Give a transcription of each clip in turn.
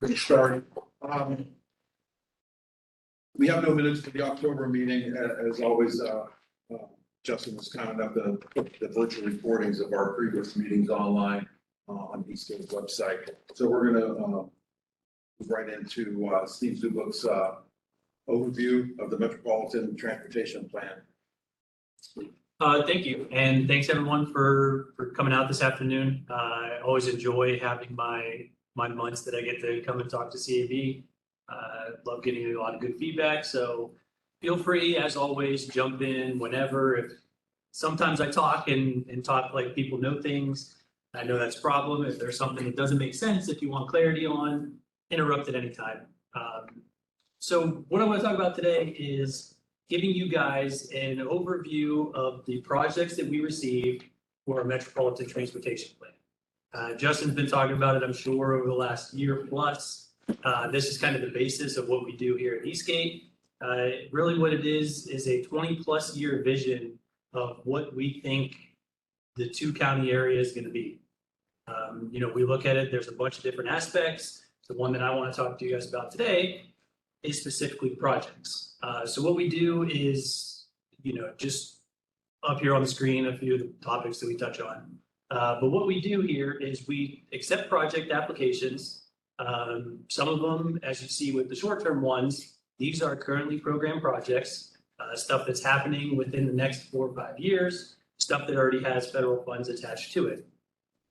Good start. We have no minutes for the October meeting. As always, Justin was kind enough to put the virtual recordings of our previous meetings online on Eastgate's website. So we're gonna move right into Steve Zubook's overview of the Metropolitan Transportation Plan. Thank you, and thanks everyone for coming out this afternoon. I always enjoy having my months that I get to come and talk to CAB. Love getting a lot of good feedback, so feel free, as always, jump in whenever. If sometimes I talk and talk like people know things, I know that's a problem. If there's something that doesn't make sense, if you want clarity on, interrupt at any time. So what I want to talk about today is giving you guys an overview of the projects that we received for our Metropolitan Transportation Plan. Justin's been talking about it, I'm sure, over the last year plus. This is kind of the basis of what we do here at Eastgate. Really what it is a 20+ year vision of what we think the two county area is going to be. We look at it, there's a bunch of different aspects. The one that I want to talk to you guys about today is specifically projects. So what we do is, just up here on the screen, a few of the topics that we touch on. But what we do here is we accept project applications. Some of them, as you see with the short-term ones, these are currently programmed projects, stuff that's happening within the next 4 or 5 years, stuff that already has federal funds attached to it.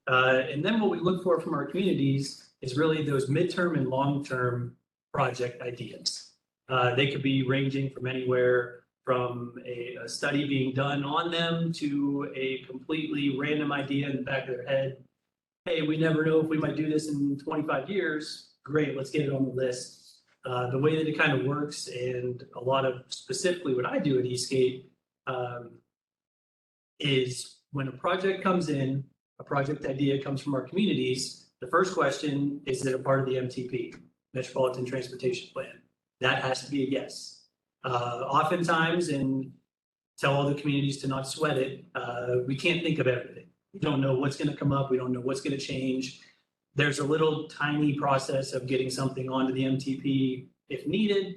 And then what we look for from our communities is really those midterm and long-term project ideas. They could be ranging from anywhere from a study being done on them to a completely random idea in the back of their head. Hey, we never know if we might do this in 25 years. Great, let's get it on the list. The way that it kind of works, and a lot of specifically what I do at Eastgate, is when a project comes in, a project idea comes from our communities, the first question is it a part of the MTP, Metropolitan Transportation Plan? That has to be a yes. Oftentimes, and tell all the communities to not sweat it, we can't think of everything. We don't know what's going to come up. We don't know what's going to change. There's a little tiny process of getting something onto the MTP if needed,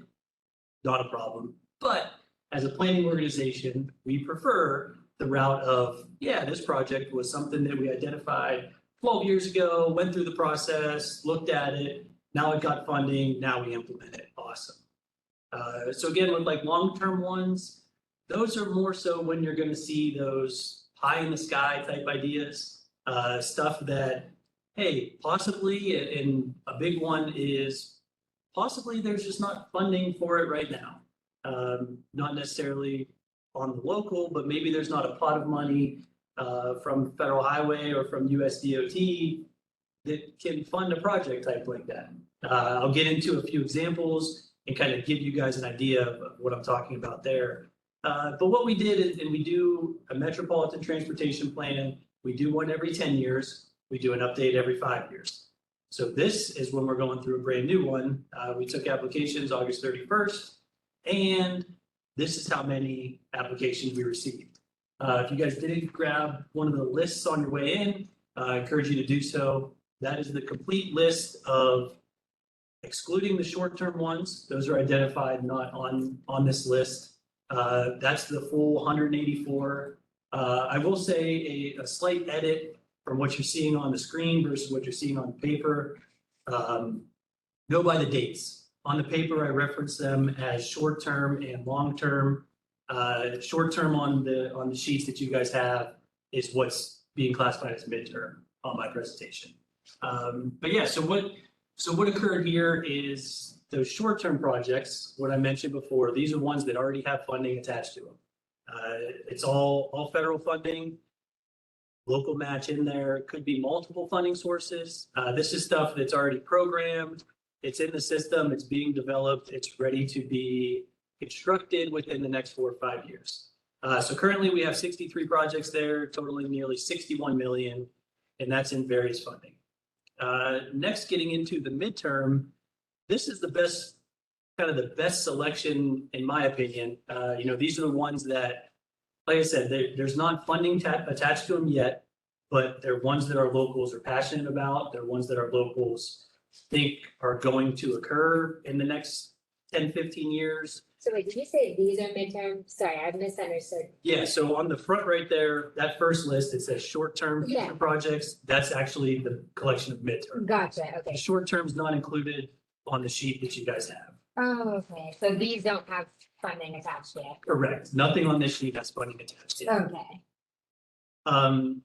not a problem. But as a planning organization, we prefer the route of, yeah, this project was something that we identified 12 years ago, went through the process, looked at it, now it got funding, now we implement it. Awesome. So again, with like long-term ones, those are more so when you're going to see those pie in the sky type ideas, stuff that, hey, possibly, and a big one is possibly there's just not funding for it right now. Not necessarily on the local, but maybe there's not a pot of money from federal highway or from USDOT that can fund a project type like that. I'll get into a few examples and kind of give you guys an idea of what I'm talking about there. But what we did is, and we do a Metropolitan Transportation Plan, we do one every 10 years, we do an update every 5 years. So this is when we're going through a brand new one. We took applications August 31st, and this is how many applications we received. If you guys didn't grab one of the lists on your way in, I encourage you to do so. That is the complete list of, excluding the short-term ones, those are identified not on this list. That's the full 184. I will say a slight edit from what you're seeing on the screen versus what you're seeing on paper. Go by the dates. On the paper, I reference them as short-term and long-term. Short-term on the sheets that you guys have is what's being classified as midterm on my presentation. But yeah, so what occurred here is those short-term projects, what I mentioned before, these are ones that already have funding attached to them. It's all federal funding, local match in there, could be multiple funding sources. This is stuff that's already programmed, it's in the system, it's being developed, it's ready to be constructed within the next 4 or 5 years. So currently we have 63 projects there, totaling nearly 61 million, and that's in various funding. Next, getting into the midterm, this is the best selection, in my opinion. These are the ones that, like I said, there's not funding attached to them yet, but they're ones that our locals are passionate about. They're ones that our locals think are going to occur in the next 10, 15 years. So wait, did you say these are midterm? Sorry, I misunderstood. Yeah, so on the front right there, that first list, it says short-term Yeah. future projects. That's actually the collection of midterm. Gotcha, The okay. short-term's not included on the sheet that you guys have. Oh, okay, so these don't have funding attached yet. Correct. Nothing on this sheet has funding attached yet. Okay,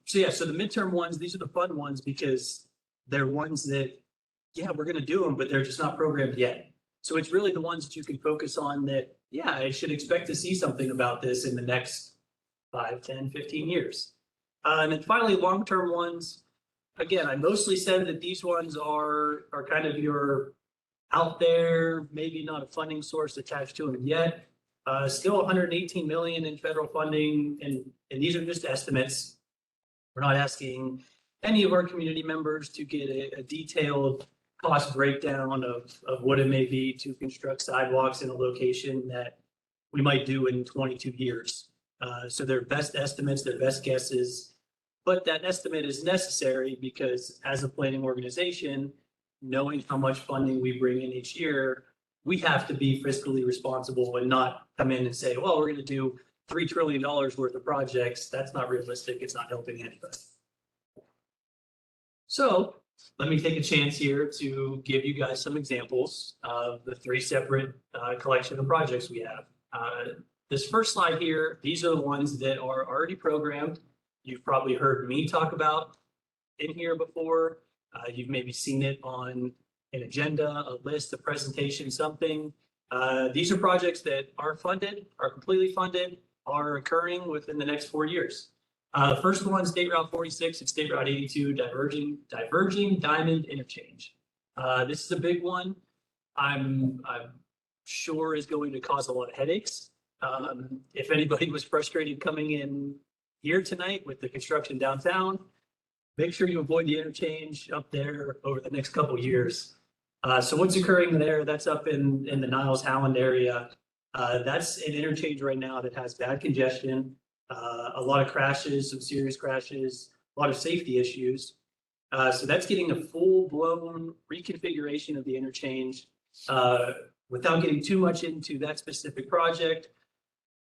So yeah, so the midterm ones, these are the fun ones because they're ones that, yeah, we're gonna do them, but they're just not programmed yet. So it's really the ones that you can focus on that, yeah, I should expect to see something about this in the next 5, 10, 15 years. And then finally, long-term ones, again, I mostly said that these ones are kind of your out there, maybe not a funding source attached to them yet. Still 118 million in federal funding, and these are just estimates. We're not asking any of our community members to get a detailed cost breakdown of what it may be to construct sidewalks in a location that we might do in 22 years. So they're best estimates, they're best guesses, but that estimate is necessary because as a planning organization, knowing how much funding we bring in each year, we have to be fiscally responsible and not come in and say, well, we're going to do $3 trillion worth of projects. That's not realistic. It's not helping anybody. So let me take a chance here to give you guys some examples of the 3 separate collection of projects we have. This first slide here, these are the ones that are already programmed. You've probably heard me talk about in here before. You've maybe seen it on an agenda, a list, a presentation, something. These are projects that are funded, are completely funded, are occurring within the next 4 years. First one, State Route 46 and State Route 82, diverging diamond interchange. This is a big one. I'm sure is going to cause a lot of headaches. If anybody was frustrated coming in here tonight with the construction downtown, make sure you avoid the interchange up there over the next couple of years. So what's occurring there? That's up in the Niles Howland area. That's an interchange right now that has bad congestion, a lot of crashes, some serious crashes, a lot of safety issues. So that's getting a full-blown reconfiguration of the interchange. Without getting too much into that specific project,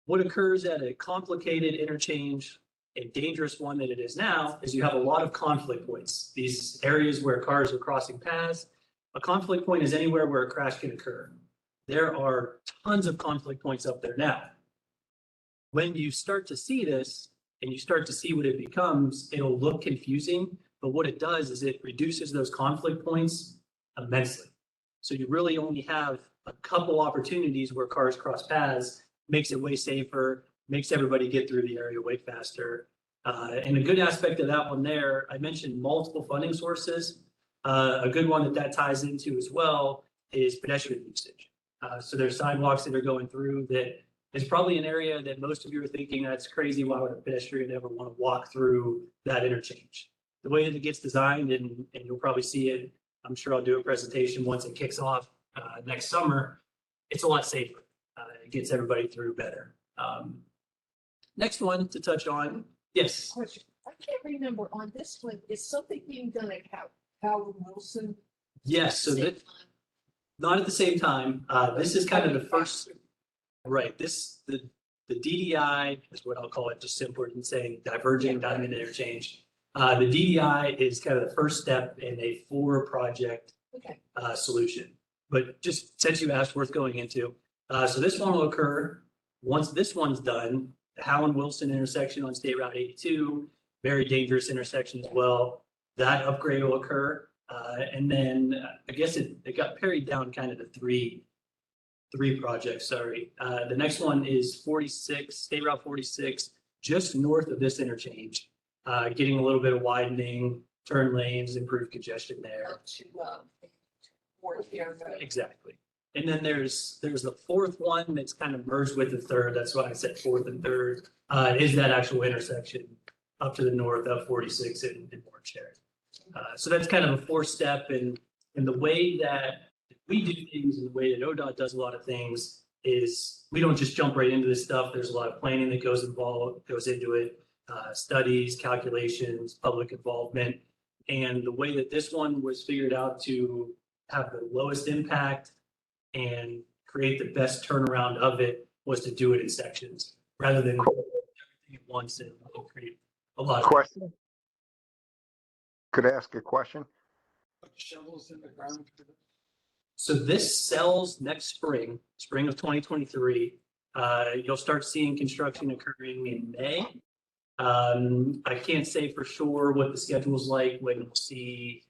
what occurs at a complicated interchange, a dangerous one that it is now, is you have a lot of conflict points. These areas where cars are crossing paths. A conflict point is anywhere where a crash can occur. There are tons of conflict points up there now. When you start to see this and you start to see what it becomes, it'll look confusing, but what it does is it reduces those conflict points immensely. So you really only have a couple opportunities where cars cross paths, makes it way safer, makes everybody get through the area way faster. And a good aspect of that one there, I mentioned multiple funding sources. A good one that ties into as well is pedestrian usage. So there's sidewalks that are going through that is probably an area that most of you are thinking that's crazy. Why would a pedestrian ever want to walk through that interchange? The way that it gets designed, and you'll probably see it, I'm sure I'll do a presentation once it kicks off next summer. It's a lot safer. It gets everybody through better. Next one to touch on. Yes. Question. I can't remember on this one, is something being done at Howard Wilson? Yes. So that not at the same time. This is kind of the first, right? The DDI is what I'll call it, just simpler than saying diverging diamond interchange. The DDI is kind of the first step in a 4-project solution. But just since you asked, worth going into. So this one will occur once this one's done. The Howland Wilson intersection on State Route 82, very dangerous intersection as well. That upgrade will occur. And then I guess it got parried down kind of to three projects, sorry. The next one is 46, State Route 46, just north of this interchange. Getting a little bit of widening, turn lanes, improved congestion there. Exactly. And then there's the 4th one that's kind of merged with the 3rd. That's why I said 4th and 3rd, is that actual intersection up to the north of 46 in Orange Area. So that's kind of a 4th step. And the way that we do things and the way that ODOT does a lot of things is we don't just jump right into this stuff. There's a lot of planning that goes into it, studies, calculations, public involvement. And the way that this one was figured out to have the lowest impact and create the best turnaround of it was to do it in sections rather than everything at once and create a lot of. Question? Could I ask a question? Shovels in the ground. So this sells next spring of 2023. You'll start seeing construction occurring in May. I can't say for sure what the schedule's like when we'll see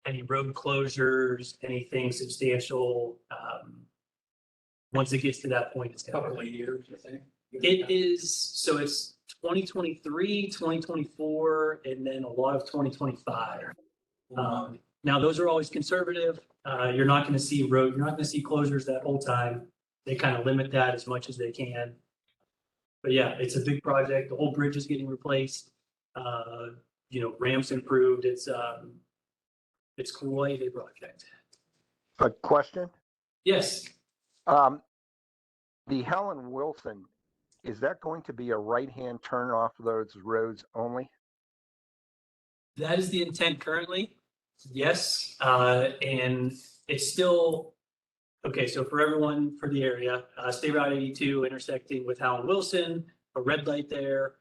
any road closures, anything substantial. Once it gets to that point, it's gonna. Couple of years, I think. It is, so it's 2023, 2024, and then a lot of 2025. Now, those are always conservative. You're not gonna see you're not gonna see closures that whole time. They kind of limit that as much as they can. But yeah, it's a big project. The whole bridge is getting replaced. Ramps improved. It's quite a project. A question? Yes, The Helen Wilson, is that going to be a right-hand turn off those roads only? that is the intent currently. Yes, and it's still, okay, so for everyone, for the area, State Route 82 intersecting with Howland Wilson, a red light there,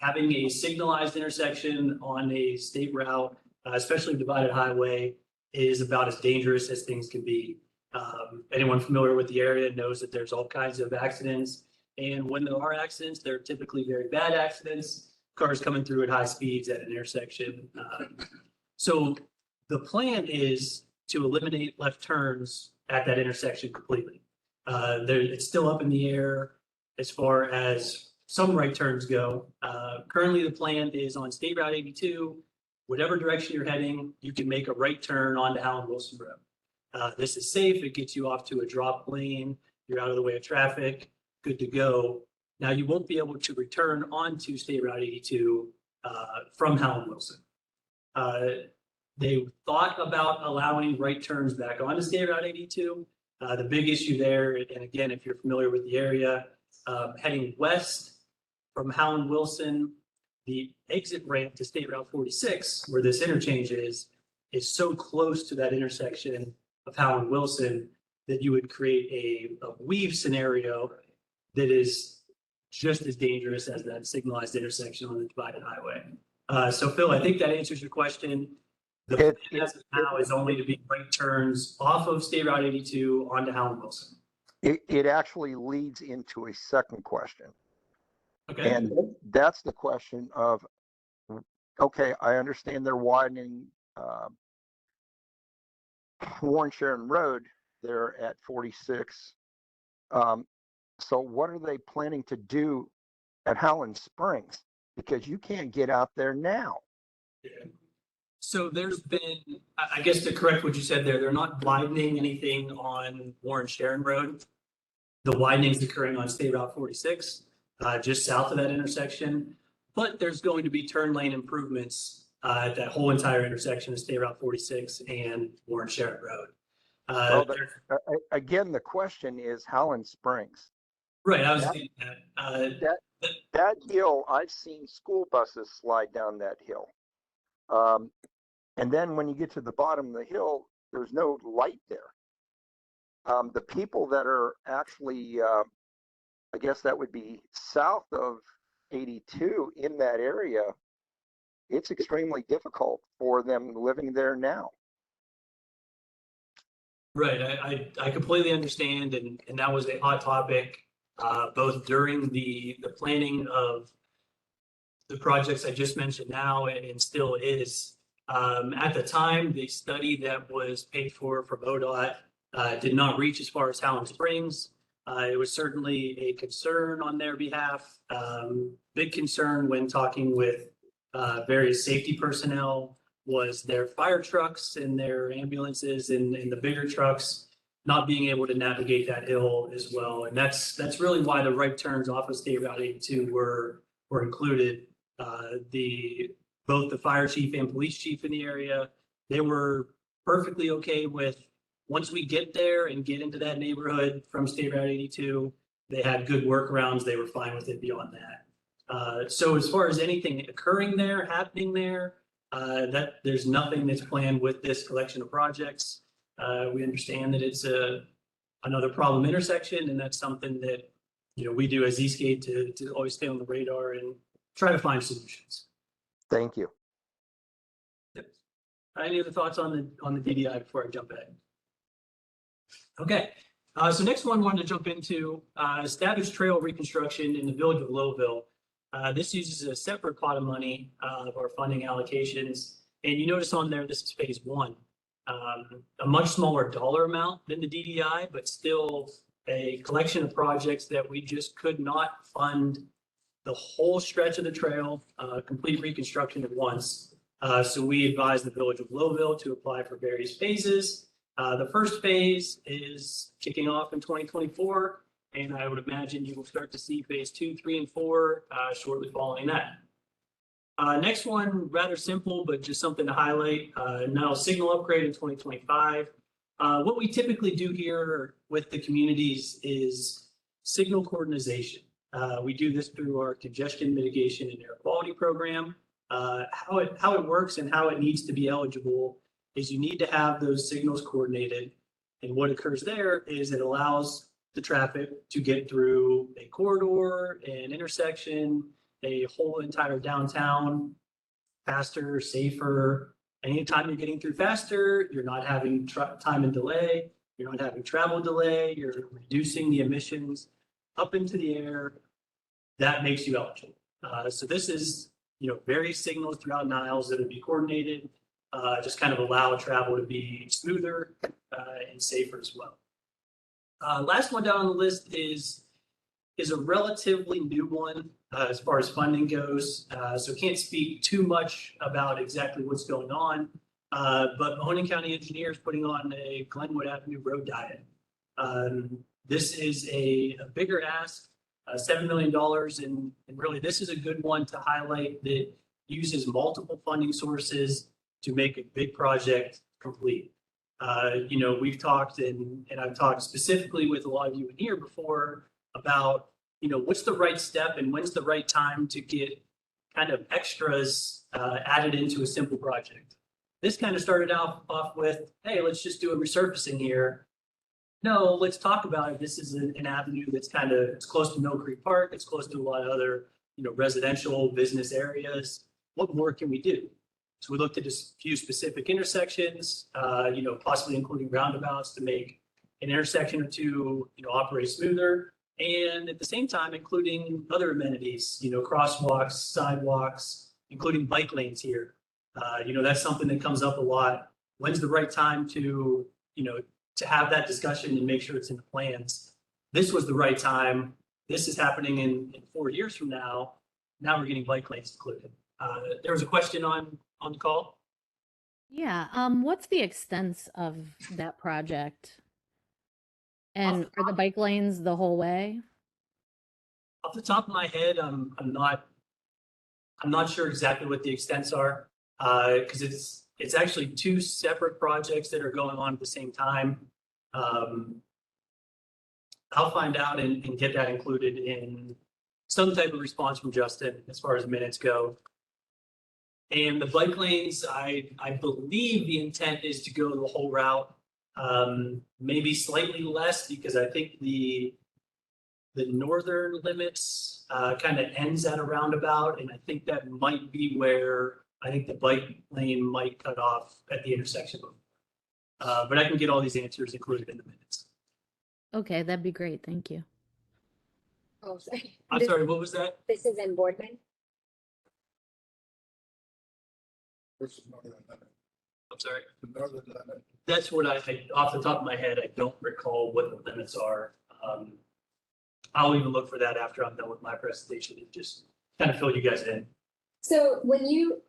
having a signalized intersection on a state route, especially divided highway, is about as dangerous as things can be. Anyone familiar with the area knows that there's all kinds of accidents. And when there are accidents, they're typically very bad accidents, cars coming through at high speeds at an intersection. So the plan is to eliminate left turns at that intersection completely. It's still up in the air as far as some right turns go. Currently, the plan is on State Route 82, whatever direction you're heading, you can make a right turn onto Howland Wilson Road. This is safe. It gets you off to a drop lane. You're out of the way of traffic, good to go. Now, you won't be able to return onto State Route 82 from Howland Wilson. They thought about allowing right turns back onto State Route 82. The big issue there, and again, if you're familiar with the area, heading west from Howland Wilson, the exit ramp to State Route 46, where this interchange is so close to that intersection of Howland Wilson that you would create a weave scenario that is just as dangerous as that signalized intersection on the divided highway. So Phil, I think that answers your question. The plan as of now is only to be right turns off of State Route 82 onto Howland Wilson. It actually leads into a second question. Okay. And that's the question of, okay, I understand they're widening Warren Sharon Road there at 46. So what are they planning to do at Howland Springs? Because you can't get out there now. Yeah. So there's been, I guess to correct what you said there, they're not widening anything on Warren Sharon Road. The widening is occurring on State Route 46, just south of that intersection. But there's going to be turn lane improvements at that whole entire intersection of State Route 46 and Warren Sharon Road. Well, again, the question is Howland Springs. Right, I was thinking that. That hill, I've seen school buses slide down that hill. And then when you get to the bottom of the hill, there's no light there. The people that are actually, I guess that would be south of 82 in that area, it's extremely difficult for them living there now. Right, I completely understand, and that was a hot topic, both during the planning of the projects I just mentioned now, and still is. At the time, the study that was paid for from ODOT did not reach as far as Howland Springs. It was certainly a concern on their behalf, big concern when talking with various safety personnel was their fire trucks and their ambulances and the bigger trucks not being able to navigate that hill as well. And that's really why the right turns off of State Route 82 were included. Both the fire chief and police chief in the area, they were perfectly okay with, once we get there and get into that neighborhood from State Route 82, they had good workarounds. They were fine with it beyond that. So as far as anything occurring there, happening there, that there's nothing that's planned with this collection of projects. We understand that it's another problem intersection, and that's something that, we do as Eastgate to always stay on the radar and try to find solutions. Thank you. Any other thoughts on the DDI before I jump ahead? Okay, so next one I wanted to jump into, established trail reconstruction in the village of Lowville. This uses a separate pot of money of our funding allocations. And you notice on there, this is phase one. A much smaller dollar amount than the DDI, but still a collection of projects that we just could not fund the whole stretch of the trail, complete reconstruction at once. So we advised the village of Lowville to apply for various phases. The first phase is kicking off in 2024, and I would imagine you will start to see phase 2, 3, and 4 shortly following that. Next one, rather simple, but just something to highlight, now signal upgrade in 2025. What we typically do here with the communities is signal coordination. We do this through our congestion mitigation and air quality program. How it works and how it needs to be eligible is you need to have those signals coordinated. And what occurs there is it allows the traffic to get through a corridor, an intersection, a whole entire downtown faster, safer. Anytime you're getting through faster, you're not having time and delay, you're not having travel delay, you're reducing the emissions up into the air. That makes you eligible. So this is, various signals throughout Niles that would be coordinated, just kind of allow travel to be smoother and safer as well. Last one down on the list is a relatively new one as far as funding goes. So can't speak too much about exactly what's going on, but Mahoning County Engineers putting on a Glenwood Avenue road diet. This is a bigger ask, $7 million, and really this is a good one to highlight that uses multiple funding sources to make a big project complete. We've talked and I've talked specifically with a lot of you in here before about, what's the right step and when's the right time to get kind of extras added into a simple project. This kind of started off with, hey, let's just do a resurfacing here. No, let's talk about it. This is an avenue that's it's close to Mill Creek Park. It's close to a lot of other, residential business areas. What more can we do? So we looked at a few specific intersections, possibly including roundabouts to make an intersection or two, operate smoother. And at the same time, including other amenities, crosswalks, sidewalks, including bike lanes here. That's something that comes up a lot. When's the right time to have that discussion and make sure it's in the plans? This was the right time. This is happening in 4 years from now. Now we're getting bike lanes included. There was a question on the call. Yeah. What's the extent of that project? And are the bike lanes the whole way? Off the top of my head, I'm not sure exactly what the extents are, because it's actually two separate projects that are going on at the same time. I'll find out and get that included in some type of response from Justin as far as minutes go. And the bike lanes, I believe the intent is to go the whole route. Maybe slightly less because I think the northern limits kind of ends at a roundabout, and I think that might be where I think the bike lane might cut off at the intersection. But I can get all these answers included in the minutes. Okay, that'd be great. Thank you. Oh, sorry. I'm sorry, what was that? This is in Boardman. I'm sorry. The northern limit. That's what I off the top of my head, I don't recall what the limits are. I'll even look for that after I'm done with my presentation and just kind of fill you guys in. So when you,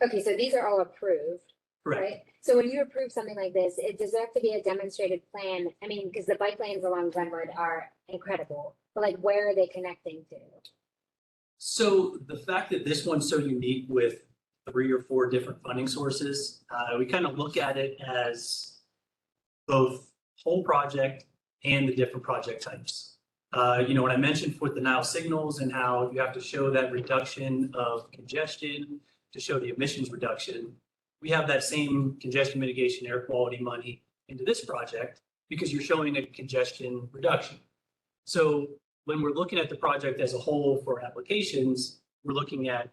okay, so these are all approved, Correct. right? So when you approve something like this, does there have to be a demonstrated plan? I mean, because the bike lanes along Glenwood are incredible, but like where are they connecting to? So the fact that this one's so unique with 3 or 4 different funding sources, we kind of look at it as both whole project and the different project types. When I mentioned with the Nile signals and how you have to show that reduction of congestion to show the emissions reduction, we have that same congestion mitigation air quality money into this project because you're showing a congestion reduction. So when we're looking at the project as a whole for applications, we're looking at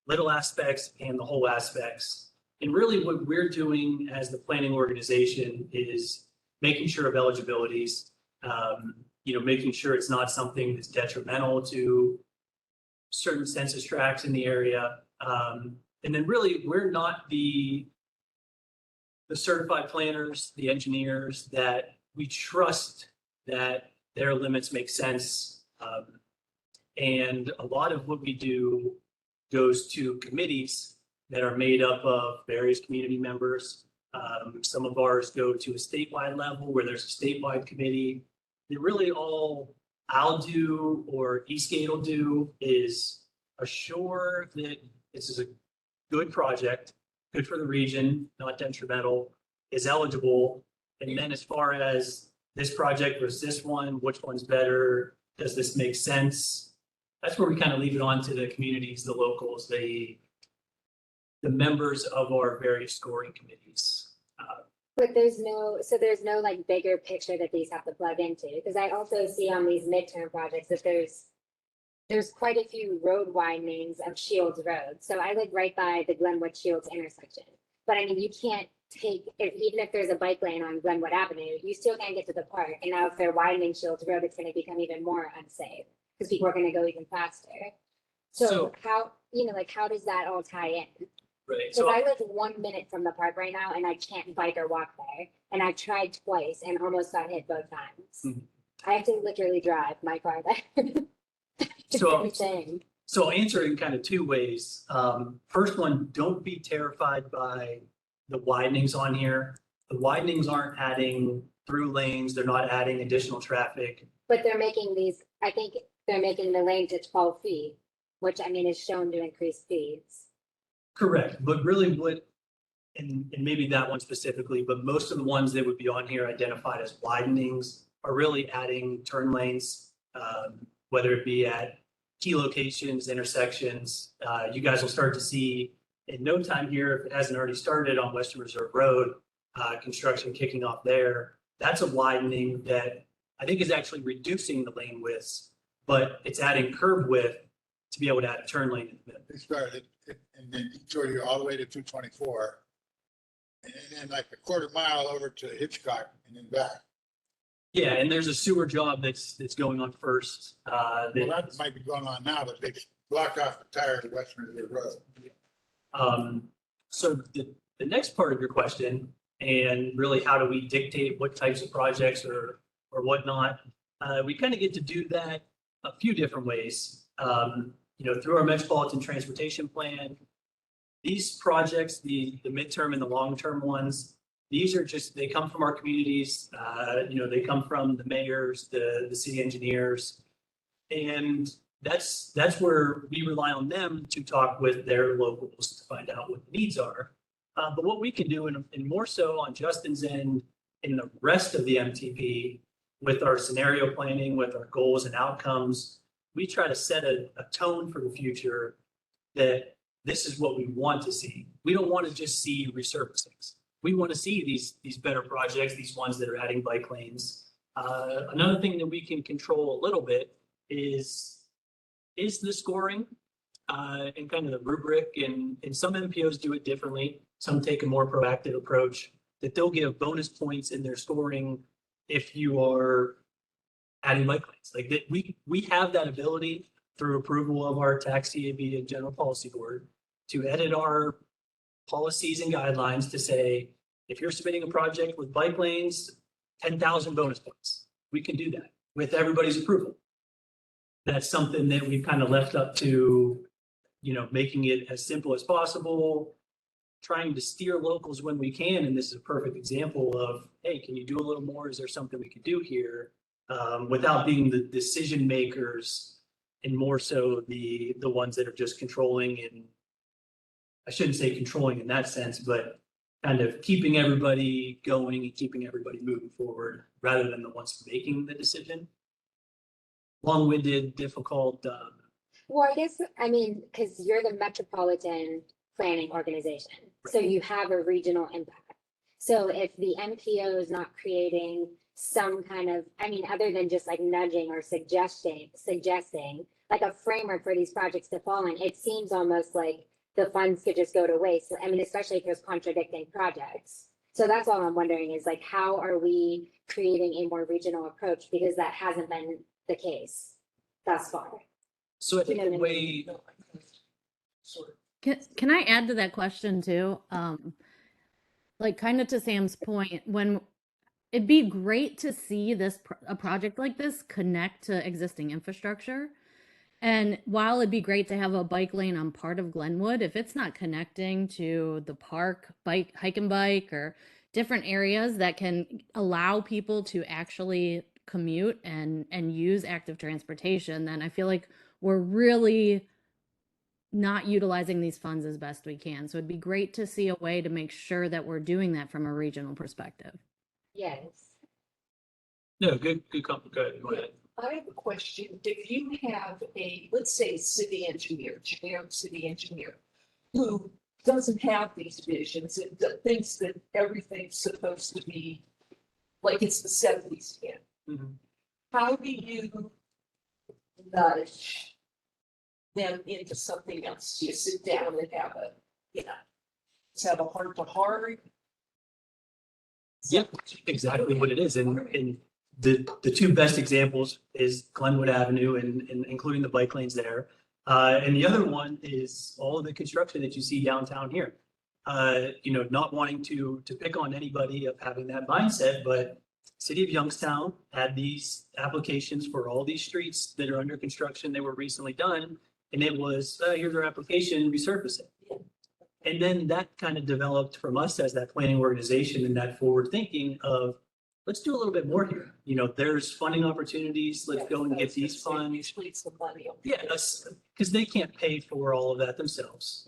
little aspects and the whole aspects. And really what we're doing as the planning organization is making sure of eligibilities, making sure it's not something that's detrimental to certain census tracts in the area. And then really, we're not the certified planners, the engineers that we trust that their limits make sense. And a lot of what we do goes to committees that are made up of various community members. Some of ours go to a statewide level where there's a statewide committee. It really all I'll do or Eastgate will do is assure that this is a good project, good for the region, not detrimental, is eligible. And then as far as this project versus this one, which one's better? Does this make sense? That's where we kind of leave it on to the communities, the locals, the members of our various scoring committees. But there's no like bigger picture that these have to plug into, because I also see on these midterm projects that there's quite a few road widenings of Shields Road. So I live right by the Glenwood Shields intersection. But I mean, you can't even if there's a bike lane on Glenwood Avenue, you still can't get to the park. And now if they're widening Shields Road, it's going to become even more unsafe because people are going to go even faster. So how does that all tie in? Right. Because I live 1 minute from the park right now and I can't bike or walk there. And I tried twice and almost got hit both times. Mhm. I have to literally drive my car there. It's insane. So I'll answer it in kind of two ways. First one, don't be terrified by the widenings on here. The widenings aren't adding through lanes. They're not adding additional traffic. But they're making I think they're making the lane to 12 feet, which I mean is shown to increase speeds. Correct. But really and maybe that one specifically, but most of the ones that would be on here identified as widenings are really adding turn lanes, whether it be at key locations, intersections. You guys will start to see in no time here, if it hasn't already started on Western Reserve Road, construction kicking off there. That's a widening that I think is actually reducing the lane widths, but it's adding curb width to be able to add a turn lane in the middle. They started and then Detour you all the way to 224. And then like a quarter mile over to Hitchcock and then back. Yeah, and there's a sewer job that's going on first. Well, that might be going on now, but they blocked off the tire of Western Reserve Road. So the next part of your question, and really how do we dictate what types of projects or whatnot, we kind of get to do that a few different ways. Through our Metropolitan Transportation Plan, these projects, the midterm and the long-term ones, these are they come from our communities. They come from the mayors, the city engineers, and that's where we rely on them to talk with their locals to find out what the needs are. But what we can do, and more so on Justin's end, in the rest of the MTP, with our scenario planning, with our goals and outcomes, we try to set a tone for the future that this is what we want to see. We don't want to just see resurfacings. We want to see these better projects, these ones that are adding bike lanes. Another thing that we can control a little bit is the scoring and kind of the rubric. And some MPOs do it differently. Some take a more proactive approach that they'll give bonus points in their scoring if you are adding bike lanes. Like that, we have that ability through approval of our tax CAB and general policy board to edit our policies and guidelines to say, if you're submitting a project with bike lanes, 10,000 bonus points. We can do that with everybody's approval. That's something that we've kind of left up to, making it as simple as possible, trying to steer locals when we can. And this is a perfect example of, hey, can you do a little more? Is there something we could do here? Without being the decision makers and more so the ones that are just controlling, and I shouldn't say controlling in that sense, but kind of keeping everybody going and keeping everybody moving forward rather than the ones making the decision. Long-winded, difficult. Well, because you're the metropolitan planning organization, so you have a regional impact. So if the MPO is not creating some kind of, I mean, other than just like nudging or suggesting like a framework for these projects to fall in, it seems almost like the funds could just go to waste. I mean, especially if there's contradicting projects. So that's all I'm wondering is like, how are we creating a more regional approach? Because that hasn't been the case thus far. So I think You know the what I mean? way, Sort of. Can I add to that question too? Like kind of to Sam's point, when it'd be great to see a project like this connect to existing infrastructure. And while it'd be great to have a bike lane on part of Glenwood, if it's not connecting to the park, hike and bike, or different areas that can allow people to actually commute and use active transportation, then I feel like we're really not utilizing these funds as best we can. So it'd be great to see a way to make sure that we're doing that from a regional perspective. Yes. no, good, go ahead. I have a question. If you have let's say, city engineer, generic city engineer, who doesn't have these visions and thinks that everything's supposed to be like it's the 70s again, Mhm. how do you nudge them into something else? Do you sit down and have let's have a heart to heart? Yeah, exactly what it is. And the two best examples is Glenwood Avenue and including the bike lanes there. And the other one is all of the construction that you see downtown here. Not wanting to pick on anybody of having that mindset, but City of Youngstown had these applications for all these streets that are under construction. They were recently done. And it was, here's our application, resurface it. And then that kind of developed from us as that planning organization and that forward thinking of, let's do a little bit more here. There's funding opportunities. Let's go and get these funds. Usually it's the money. Yeah, because they can't pay for all of that themselves.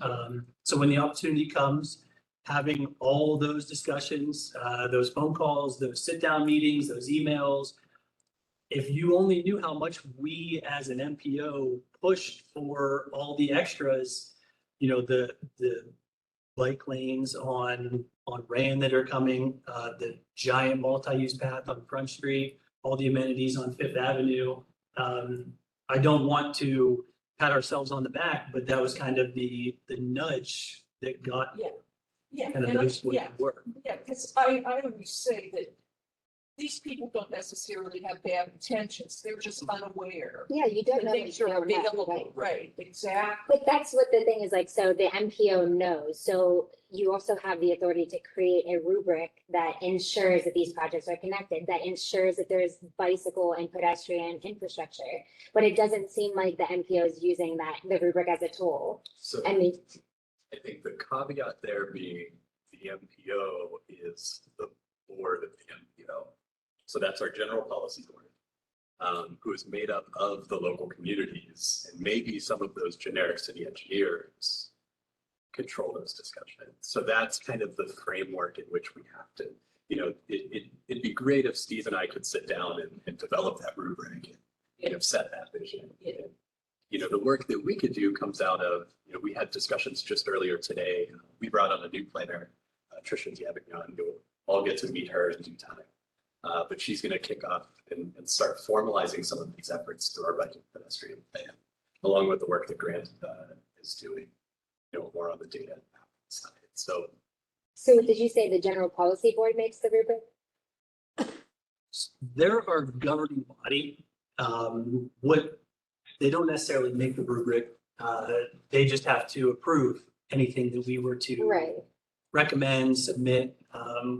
So when the opportunity comes, having all those discussions, those phone calls, those sit-down meetings, those emails, if you only knew how much we as an MPO pushed for all the extras, the bike lanes on Rand that are coming, the giant multi-use path on Front Street, all the amenities on Fifth Avenue. I don't want to pat ourselves on the back, but that was kind of the nudge that got Yeah. kind of and I- those yeah, work. Yeah, because I always say that these people don't necessarily have bad intentions. They're just unaware. Yeah, you don't The know. things until are you know, available, right, exactly. But that's what the thing is like, so the MPO knows, so you also have the authority to create a rubric that ensures that these projects are connected, that ensures that there's bicycle and pedestrian infrastructure. But it doesn't seem like the MPO is using the rubric as a tool. So I mean, I think the caveat there being the MPO is the board of the MPO. So that's our general policy board, who is made up of the local communities, and maybe some of those generic city engineers control those discussions. So that's kind of the framework in which we have to, it'd be great if Steve and I could sit down and develop that rubric and set that vision. Yeah. The work that we could do comes out of, we had discussions just earlier today. We brought on a new planner, Tricia Diabignon, you'll all get to meet her in due time. But she's going to kick off and start formalizing some of these efforts through our budget pedestrian plan, along with the work that Grant is doing, more on the data side. So did you say the general policy board makes the rubric? They're our governing body. They don't necessarily make the rubric. They just have to approve anything that we were to Right. recommend, submit.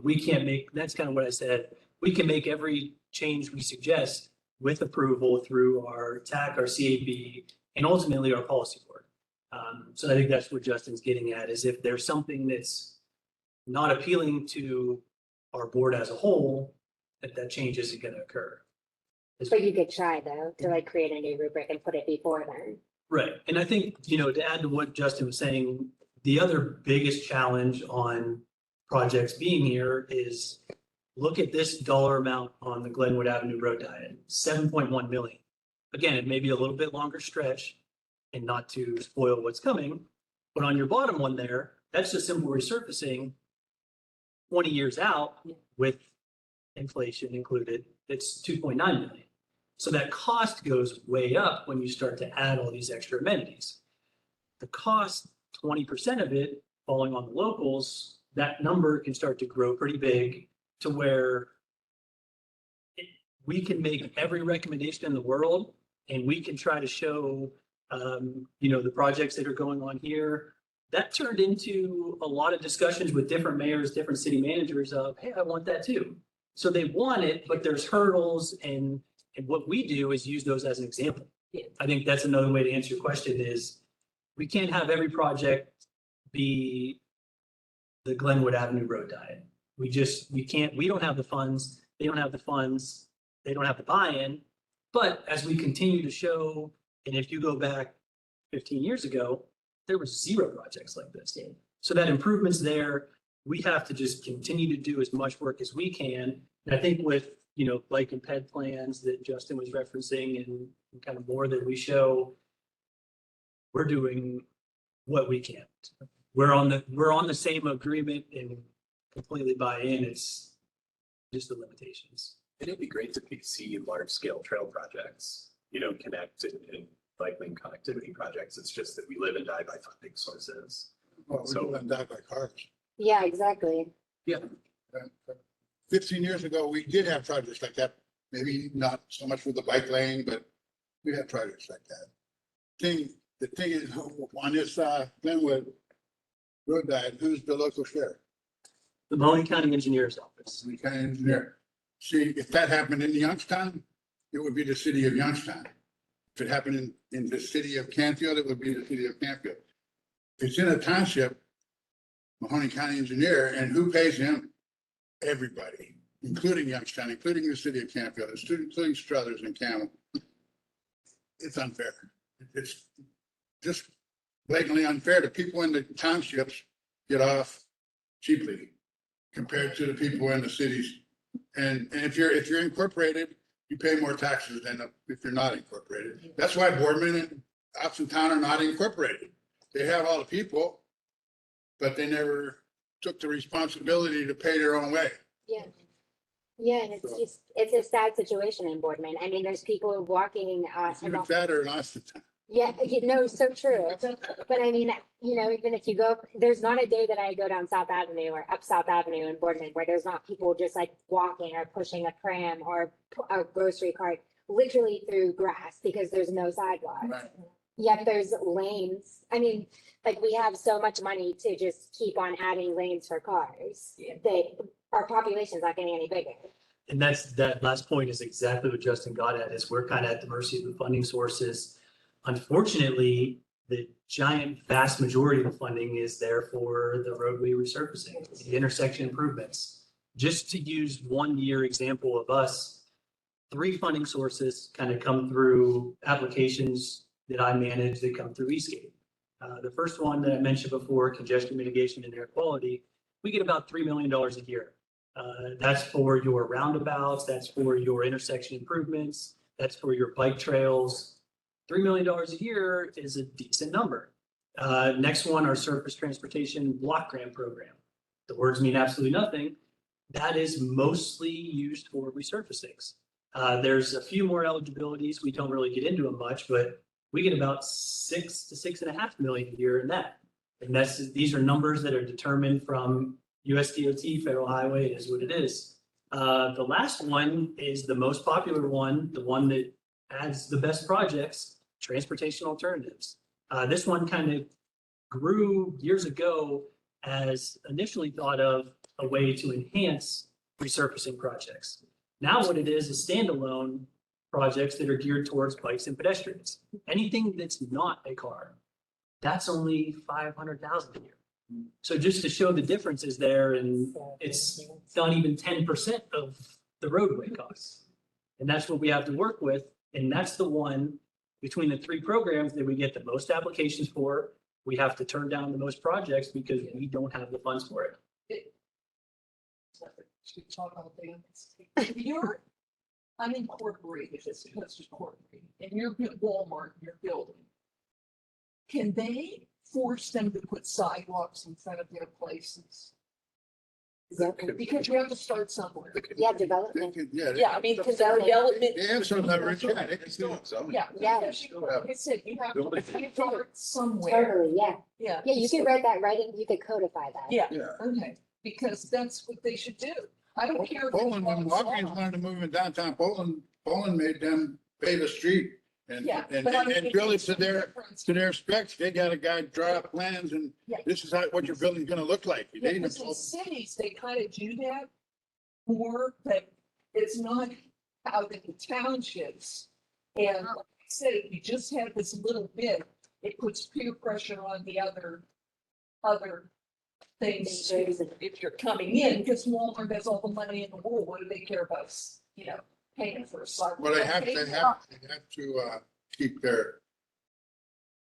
We can't make, that's kind of what I said. We can make every change we suggest with approval through our TAC, our CAB, and ultimately our policy board. So I think that's what Justin's getting at, is if there's something that's not appealing to our board as a whole, that change isn't going to occur. But you could try though, to like create a new rubric and put it before then. Right. And I think, to add to what Justin was saying, the other biggest challenge on projects being here is look at this dollar amount on the Glenwood Avenue road diet, 7.1 million. Again, it may be a little bit longer stretch and not to spoil what's coming, but on your bottom one there, that's just simple resurfacing. 20 years out with inflation included, it's 2.9 million. So that cost goes way up when you start to add all these extra amenities. The cost, 20% of it falling on the locals, that number can start to grow pretty big to where we can make every recommendation in the world and we can try to show, the projects that are going on here. That turned into a lot of discussions with different mayors, different city managers of, hey, I want that too. So they want it, but there's hurdles, and what we do is use those as an example. Yeah. I think that's another way to answer your question is we can't have every project be the Glenwood Avenue Road diet. We can't, we don't have the funds, they don't have the funds, they don't have the buy-in. But as we continue to show, and if you go back 15 years ago, there was 0 projects like this. So that improvement's there. We have to just continue to do as much work as we can. And I think with, bike and ped plans that Justin was referencing and kind of more that we show, we're doing what we can. We're on the same agreement and completely buy in. It's just the limitations. And it'd be great to see large scale trail projects, connect and bike lane connectivity projects. It's just that we live and die by funding sources. Well, So- we went down by cars. Yeah, exactly. 15 years ago, we did have projects like that. Maybe not so much with the bike lane, but we had projects like that. The thing is, on this Glenwood road diet, who's the local sheriff? The Mahoney County Engineer's Office. The county engineer. See, if that happened in Youngstown, it would be the city of Youngstown. If it happened in the city of Canfield, it would be the city of Canfield. If it's in a township, Mahoney County engineer, and who pays him? Everybody, including Youngstown, including the city of Canfield, including Struthers and Campbell. It's unfair. It's just blatantly unfair. The people in the townships get off cheaply compared to the people in the cities. And if you're incorporated, you pay more taxes than if you're not incorporated. That's why Boardman and Oxentown are not incorporated. They have all the people, but they never took the responsibility to pay their own way. Yeah. Yeah, and it's a sad situation in Boardman. I mean, there's people walking, It's even better in Oxentown. yeah, so true. But I mean, even if you go, there's not a day that I go down South Avenue or up South Avenue in Boardman where there's not people just like walking or pushing a pram or a grocery cart literally through grass because there's no sidewalks. Right. Yet there's lanes. I mean, like we have so much money to just keep on adding lanes for cars. That our population's not getting any bigger. And that last point is exactly what Justin got at, is we're kind of at the mercy of the funding sources. Unfortunately, the giant vast majority of the funding is there for the roadway resurfacing, the intersection improvements. Just to use 1 year example of us, 3 funding sources kind of come through applications that I manage that come through Eastgate. The first one that I mentioned before, congestion mitigation and air quality, we get about $3 million a year. That's for your roundabouts, that's for your intersection improvements, that's for your bike trails. $3 million a year is a decent number. Next one, our surface transportation block grant program. The words mean absolutely nothing. That is mostly used for resurfacings. There's a few more eligibilities. We don't really get into them much, but we get about 6 to 6.5 million a year in that. And these are numbers that are determined from USDOT, federal highway, it is what it is. The last one is the most popular one, the one that adds the best projects, transportation alternatives. This one kind of grew years ago as initially thought of a way to enhance resurfacing projects. Now what it is standalone projects that are geared towards bikes and pedestrians. Anything that's not a car, that's only 500,000 a year. So just to show the differences there, and it's not even 10% of the roadway costs. And that's what we have to work with. And that's the one between the 3 programs that we get the most applications for. We have to turn down the most projects because we don't have the funds for it. If you're unincorporated, as opposed to incorporated, and you're Walmart, you're building, can they force them to put sidewalks in front of their places? Exactly. Because you have to start somewhere. Yeah, They development. could- Yeah, Yeah, I mean, because the Development. development. they have some leverage, yeah, they It's can still do in it. zoning. Yeah. Yeah. because you- Like I said, you have to start somewhere. Totally, yeah. Yeah. Yeah, you could write that right in, you could codify that. Yeah, Yeah. okay, because that's what they should do. I don't care. if it's Poland, when law. Walgreens wanted to move in downtown Poland made them pave a street and, Yeah, and, but I mean, and build it it's to their, difference. to their specs. They got a guy draw up plans and Yeah. this is how, what your building's gonna look like. They Yeah, didn't because in go- cities, they kind of do that more, but it's not out in the townships. And like I said, if you just have this little bit, it puts peer pressure on the other things. If you're coming in, because Walmart has all the money in the world, what do they care about, paying for a sidewalk? Well, they have to keep their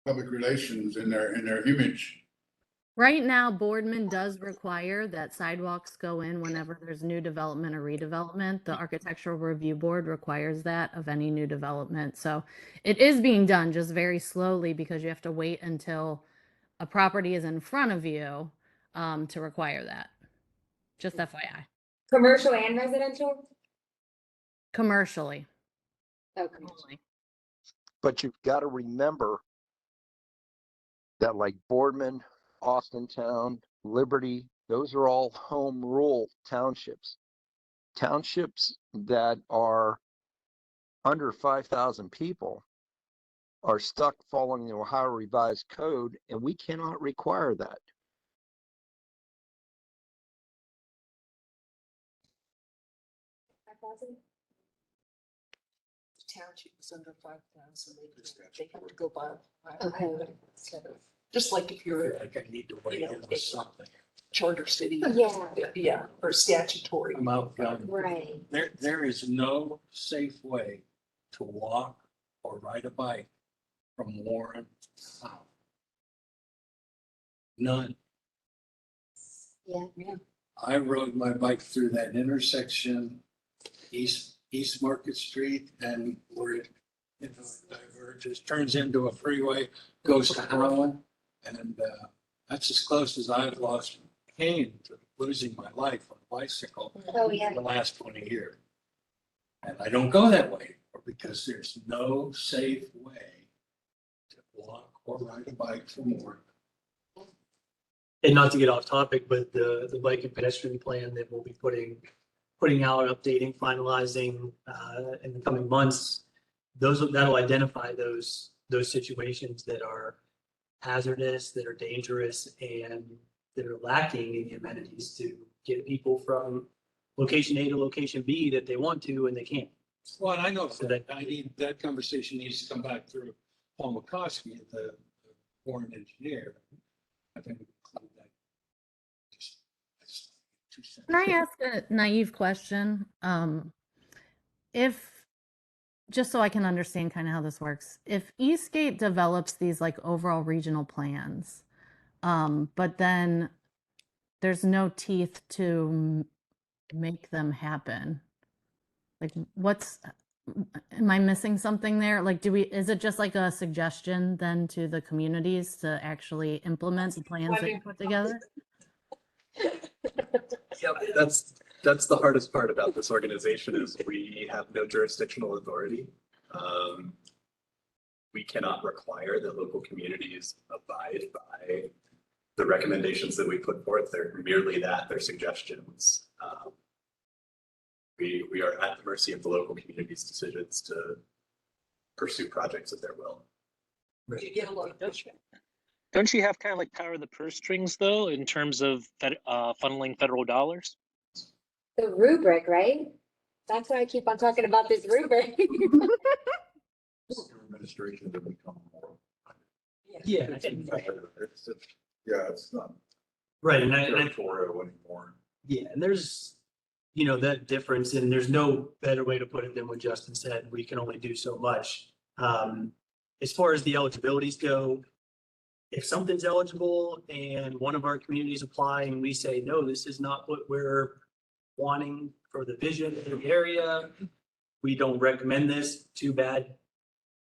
public relations in their image. Right now, Boardman does require that sidewalks go in whenever there's new development or redevelopment. The Architectural Review Board requires that of any new development. So it is being done just very slowly because you have to wait until a property is in front of you to require that. Just FYI. Commercial and residential? Commercially Okay. only. But you've got to remember that like Boardman, Austintown, Liberty, those are all home rule townships. Townships that are under 5,000 people are stuck following the Ohio Revised Code, and we cannot require that. Township is under 5,000, they have to go by. Okay. Just like if you're a Like I need to wait into something. charter city. Yeah. Yeah, or statutory. I'm outgunned. Right. There is no safe way to walk or ride a bike from Warren south. None. Yeah. I rode my bike through that intersection, East Market Street, and where it, diverges, turns into a freeway, goes to Howland. And that's as close as I've lost pain to losing my life on a bicycle Oh, yeah. in the last 20 years. And I don't go that way because there's no safe way to walk or ride a bike from Warren. And not to get off topic, but the bike and pedestrian plan that we'll be putting out, updating, finalizing in the coming months, that'll identify those situations that are hazardous, that are dangerous, and that are lacking in the amenities to get people from location A to location B that they want to and they can't. Well, and I know that conversation needs to come back through Paul McCoskey, the Warren engineer. I think we include that. Just 2 cents. Can I ask a naive question? If, just so I can understand kind of how this works, if Eastgate develops these like overall regional plans, but then there's no teeth to make them happen, like am I missing something there? Like, is it just like a suggestion then to the communities to actually implement the plans that you put together? Yeah, that's the hardest part about this organization is we have no jurisdictional authority. We cannot require that local communities abide by the recommendations that we put forth. They're merely that, they're suggestions. We are at the mercy of the local community's decisions to pursue projects at their will. You get a lot of pushback. Don't you have kind of like power of the purse strings though, in terms of funneling federal dollars? The rubric, right? That's why I keep on talking about this rubric. Administration to become more. Yeah. It's not Right, and territorial anymore. yeah, and there's, that difference, and there's no better way to put it than what Justin said. We can only do so much. As far as the eligibilities go, if something's eligible and one of our communities apply and we say, no, this is not what we're wanting for the vision of the area, we don't recommend this, too bad.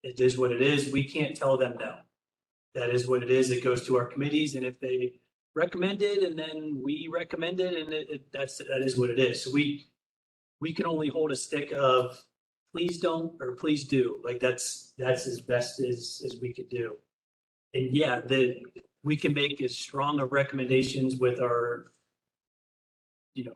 It is what it is. We can't tell them no. That is what it is. It goes to our committees, and if they recommended and then we recommended and that is what it is. So we can only hold a stick of please don't or please do. Like that's as best as we could do. And yeah, we can make as strong of recommendations with our,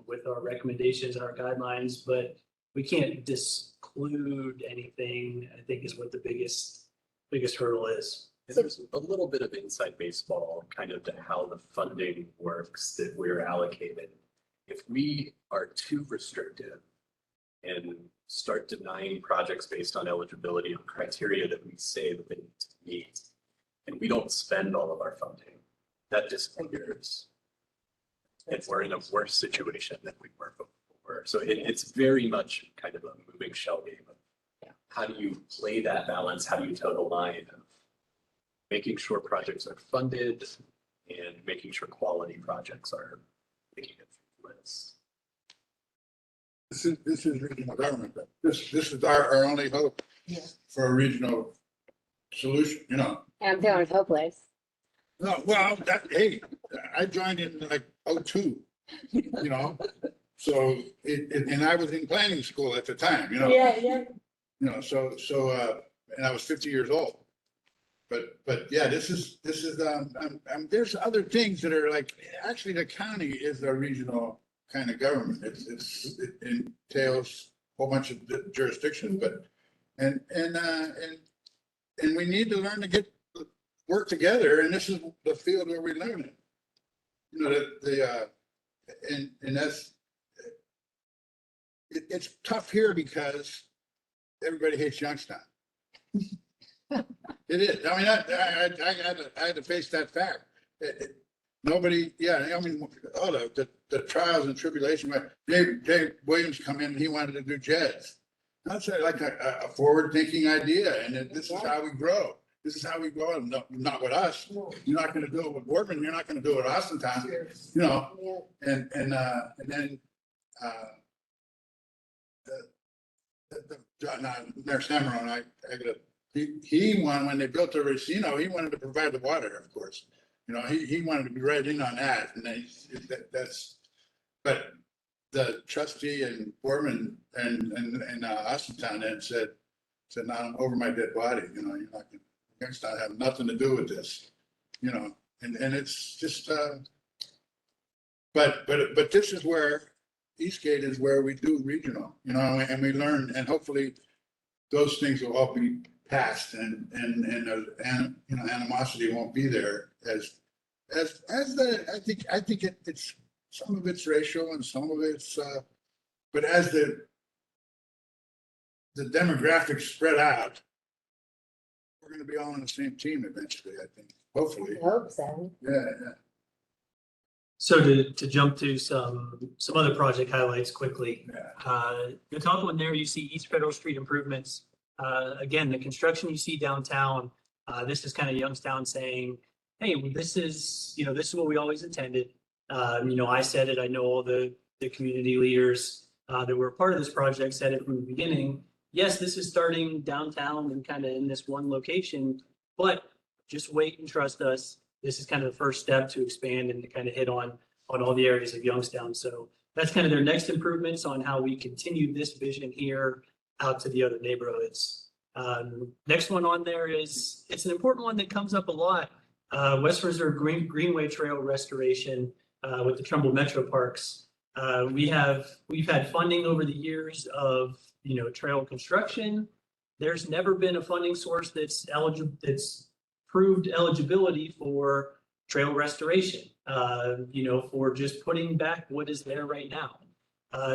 with our recommendations and our guidelines, but we can't disclude anything, I think is what the biggest hurdle is. And there's a little bit of inside baseball kind of to how the funding works that we're allocated. If we are too restrictive and start denying projects based on eligibility and criteria that we say that they need to meet, and we don't spend all of our funding, that disappears. And we're in a worse situation than we were before. So it's very much kind of a moving shell game of how do you play that balance? How do you toe the line of making sure projects are funded and making sure quality projects are making it through the list? This is regional government. This is our only hope for a regional solution, you know. I'm feeling hopeless. No, well, hey, I joined in like '02, you know, so and I was in planning school at the time, you know. Yeah. You know, and I was 50 years old. But yeah, this is there's other things that are like, actually the county is a regional kind of government. It entails a whole bunch of jurisdictions, but and we need to learn to work together, and this is the field where we learn it. You know, and that's it's tough here because everybody hates Youngstown. It is. I mean, I had to face that fact. Nobody, yeah, I mean, all the trials and tribulations. Dave Williams come in and he wanted to do jazz. That's like a forward-thinking idea, and this is how we grow. This is how we grow, and not with us. You're not going to do it with Boardman. You're not going to do it with Austintown. You know, and then Mayor Samaron, he wanted, when they built the Racino, he wanted to provide the water, of course. You know, he wanted to be right in on that, and but the trustee and Boardman and Austintown then said, no, I'm over my dead body. You know, you're not going to. Youngstown have nothing to do with this, you know, and it's just, but this is where Eastgate is where we do regional, you know, and we learn, and hopefully those things will all be passed, and you know, animosity won't be there as I think it's some of it's racial and some of it's, but as the demographics spread out, we're going to be all on the same team eventually, I think, hopefully. I hope so. Yeah. So to jump to some other project highlights quickly. The top one there, you see East Federal Street improvements. Again, the construction you see downtown, this is kind of Youngstown saying, hey, this is what we always intended. You know, I said it, I know all the community leaders that were a part of this project said it from the beginning. Yes, this is starting downtown and kind of in this one location, but just wait and trust us. This is kind of the first step to expand and to kind of hit on all the areas of Youngstown. So that's kind of their next improvements on how we continue this vision here out to the other neighborhoods. Next one on there is, it's an important one that comes up a lot. West Reserve Greenway Trail restoration with the Trumbull Metro Parks. We've had funding over the years of, you know, trail construction. There's never been a funding source that's proved eligibility for trail restoration, you know, for just putting back what is there right now.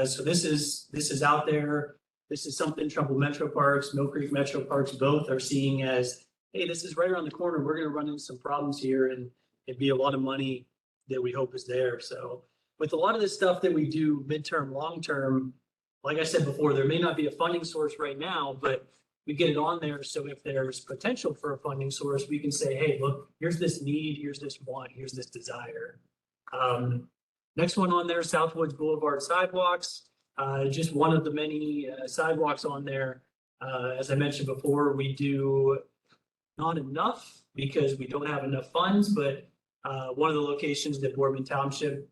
So this is out there. This is something Trumbull Metro Parks, Mill Creek Metro Parks, both are seeing as, hey, this is right around the corner. We're going to run into some problems here, and it'd be a lot of money that we hope is there. So with a lot of this stuff that we do midterm, long-term, like I said before, there may not be a funding source right now, but we get it on there. So if there's potential for a funding source, we can say, hey, look, here's this need, here's this want, here's this desire. Next one on there, Southwoods Boulevard sidewalks. Just one of the many sidewalks on there. As I mentioned before, we do not enough because we don't have enough funds, but one of the locations that Boardman Township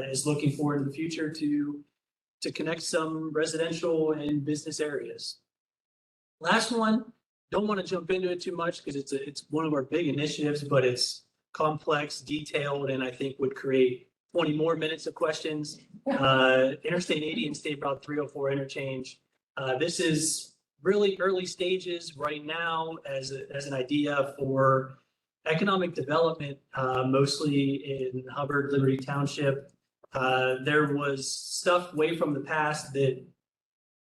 is looking for in the future to connect some residential and business areas. Last one, don't want to jump into it too much because it's one of our big initiatives, but it's complex, detailed, and I think would create 20 more minutes of questions. Interstate 80 and State Route 304 interchange. This is really early stages right now as an idea for economic development, mostly in Hubbard, Liberty Township. There was stuff way from the past that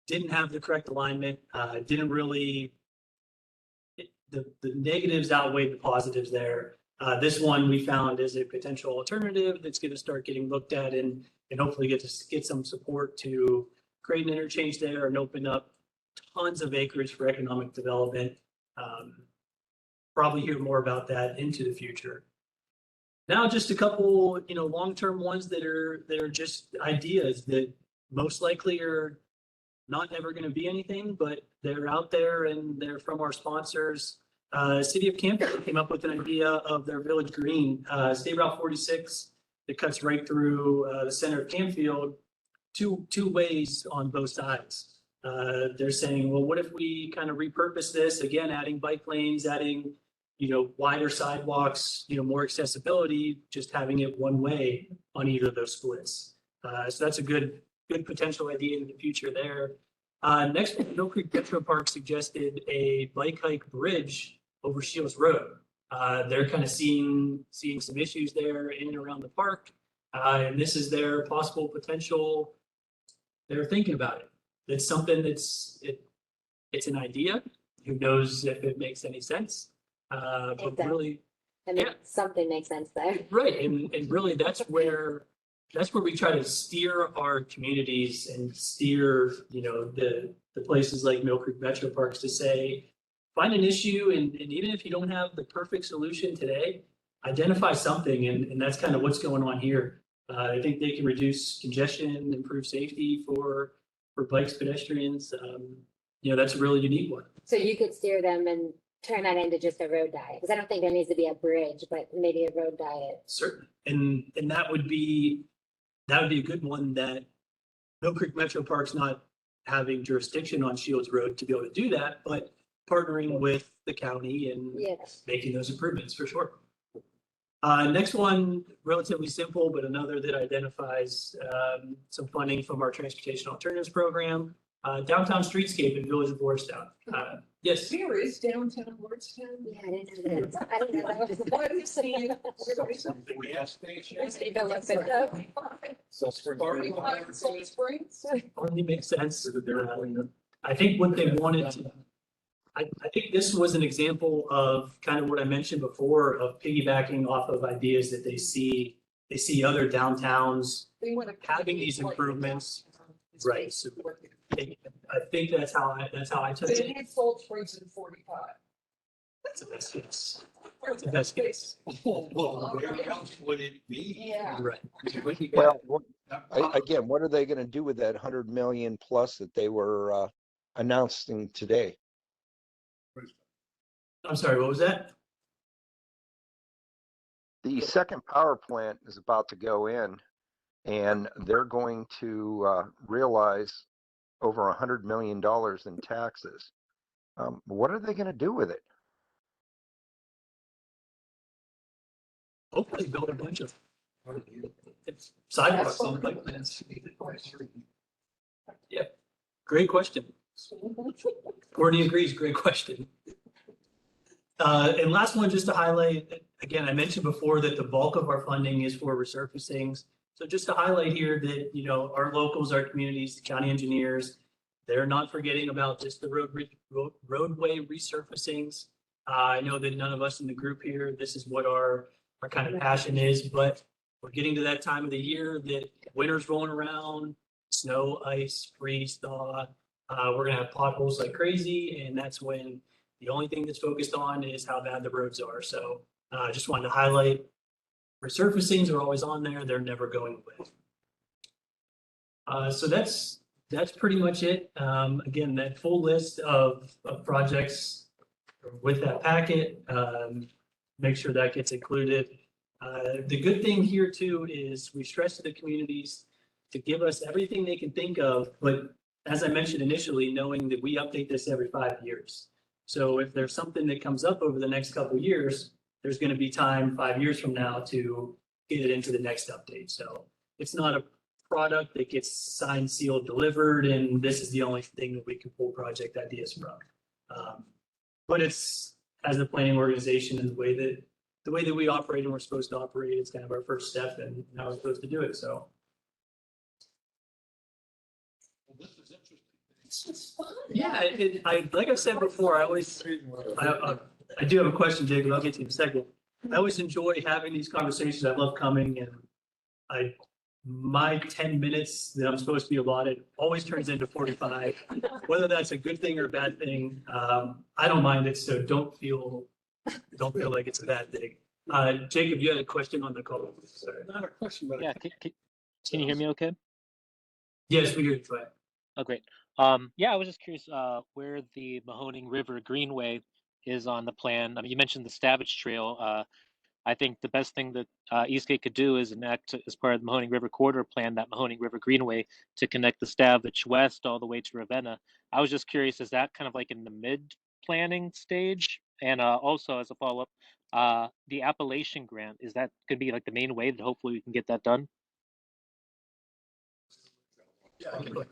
didn't have the correct alignment, didn't really, the negatives outweighed the positives there. This one we found is a potential alternative that's going to start getting looked at and hopefully get some support to create an interchange there and open up tons of acreage for economic development. Probably hear more about that into the future. Now, just a couple, long-term ones that are just ideas that most likely are not ever going to be anything, but they're out there and they're from our sponsors. City of Campfield came up with an idea of their Village Green, State Route 46 that cuts right through the center of Campfield, two ways on both sides. They're saying, well, what if we kind of repurpose this again, adding bike lanes, adding wider sidewalks, more accessibility, just having it one way on either of those splits. So that's a good potential idea in the future there. Next, Mill Creek Metro Park suggested a bike hike bridge over Shields Road. They're kind of seeing some issues there in and around the park. And this is their possible potential. They're thinking about it. It's something it's an idea. Who knows if it makes any sense? But really, something makes sense there. Right, and really that's where we try to steer our communities and steer, the places like Mill Creek Metro Parks to say, find an issue, and even if you don't have the perfect solution today, identify something, and that's kind of what's going on here. I think they can reduce congestion, improve safety for bikes, pedestrians. That's a really unique one. So you could steer them and turn that into just a road diet, because I don't think there needs to be a bridge, but maybe a road diet. Certainly, and that would be a good one. That Mill Creek Metro Park's not having jurisdiction on Shields Road to be able to do that, but partnering with the county and making those improvements for sure. Next one, relatively simple, but another that identifies some funding from our Transportation Alternatives Program. Downtown streetscape in Village of Lordstown. Yes. Where is downtown Lordstown? Yeah, I didn't know that. I didn't know that. What is saying? Only makes sense. I think what they wanted to, I think this was an example of kind of what I mentioned before of piggybacking off of ideas that they see other downtowns having these improvements. Right. So I think that's how I took it. They had Salt Springs in 45. That's the best case. That's the best case. Well, where else would it be? Yeah. Right. Well, again, what are they going to do with that 100 million plus that they were announcing today? I'm sorry, what was that? The second power plant is about to go in, and they're going to realize over $100 million in taxes. What are they going to do with it? Hopefully build a bunch of sidewalks on bike lanes. Yeah, great question. Courtney agrees, great question. And last one, just to highlight, again, I mentioned before that the bulk of our funding is for resurfacings. So just to highlight here that, our locals, our communities, the county engineers, they're not forgetting about just the roadway resurfacings. I know that none of us in the group here, this is what our kind of passion is, but we're getting to that time of the year that winter's rolling around, snow, ice, freeze, thaw. We're gonna have potholes like crazy, and that's when the only thing that's focused on is how bad the roads are. So I just wanted to highlight resurfacings are always on there. They're never going away. So that's pretty much it. Again, that full list of projects with that packet, make sure that gets included. The good thing here too is we stress to the communities to give us everything they can think of, but as I mentioned initially, knowing that we update this every 5 years. So if there's something that comes up over the next couple of years, there's going to be time 5 years from now to get it into the next update. So it's not a product that gets signed, sealed, delivered, and this is the only thing that we can pull project ideas from. But it's, as a planning organization, and the way that we operate and we're supposed to operate, it's kind of our first step and how we're supposed to do it. So This is interesting. It's just fun. yeah, like I said before, I do have a question, Jacob. I'll get to you in a second. I always enjoy having these conversations. I love coming, and my 10 minutes that I'm supposed to be allotted always turns into 45. Whether that's a good thing or a bad thing, I don't mind it. So don't feel like it's a bad thing. Jacob, you had a question on the call. Sorry. Not a question, but. Yeah, can you hear me okay? Yes, we hear you. Fine. Oh, great. Yeah, I was just curious where the Mahoning River Greenway is on the plan. I mean, you mentioned the Stavish Trail. I think the best thing that Eastgate could do is enact as part of the Mahoning River Corridor Plan, that Mahoning River Greenway to connect the Stavish West all the way to Ravenna. I was just curious, is that kind of like in the mid-planning stage? And also, as a follow-up, the Appalachian Grant, is that could be like the main way that hopefully we can get that done? Yeah,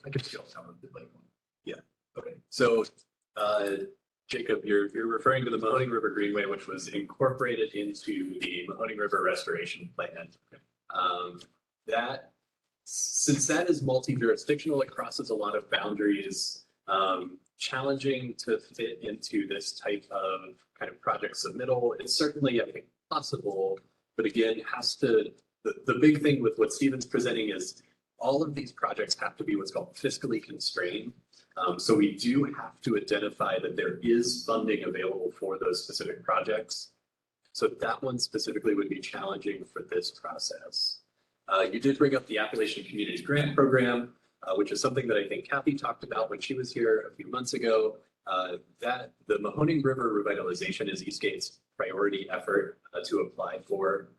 I can see some of it, like, yeah, okay, so, Jacob, you're referring to the Mahoning River Greenway, which was incorporated into the Mahoning River Restoration Plan. That, since that is multi-jurisdictional, it crosses a lot of boundaries, challenging to fit into this type of kind of project submittal. It's certainly, I think, possible, but again, the big thing with what Stephen's presenting is all of these projects have to be what's called fiscally constrained. So we do have to identify that there is funding available for those specific projects. So that one specifically would be challenging for this process. You did bring up the Appalachian Communities Grant Program, which is something that I think Kathy talked about when she was here a few months ago. That the Mahoning River revitalization is Eastgate's priority effort to apply for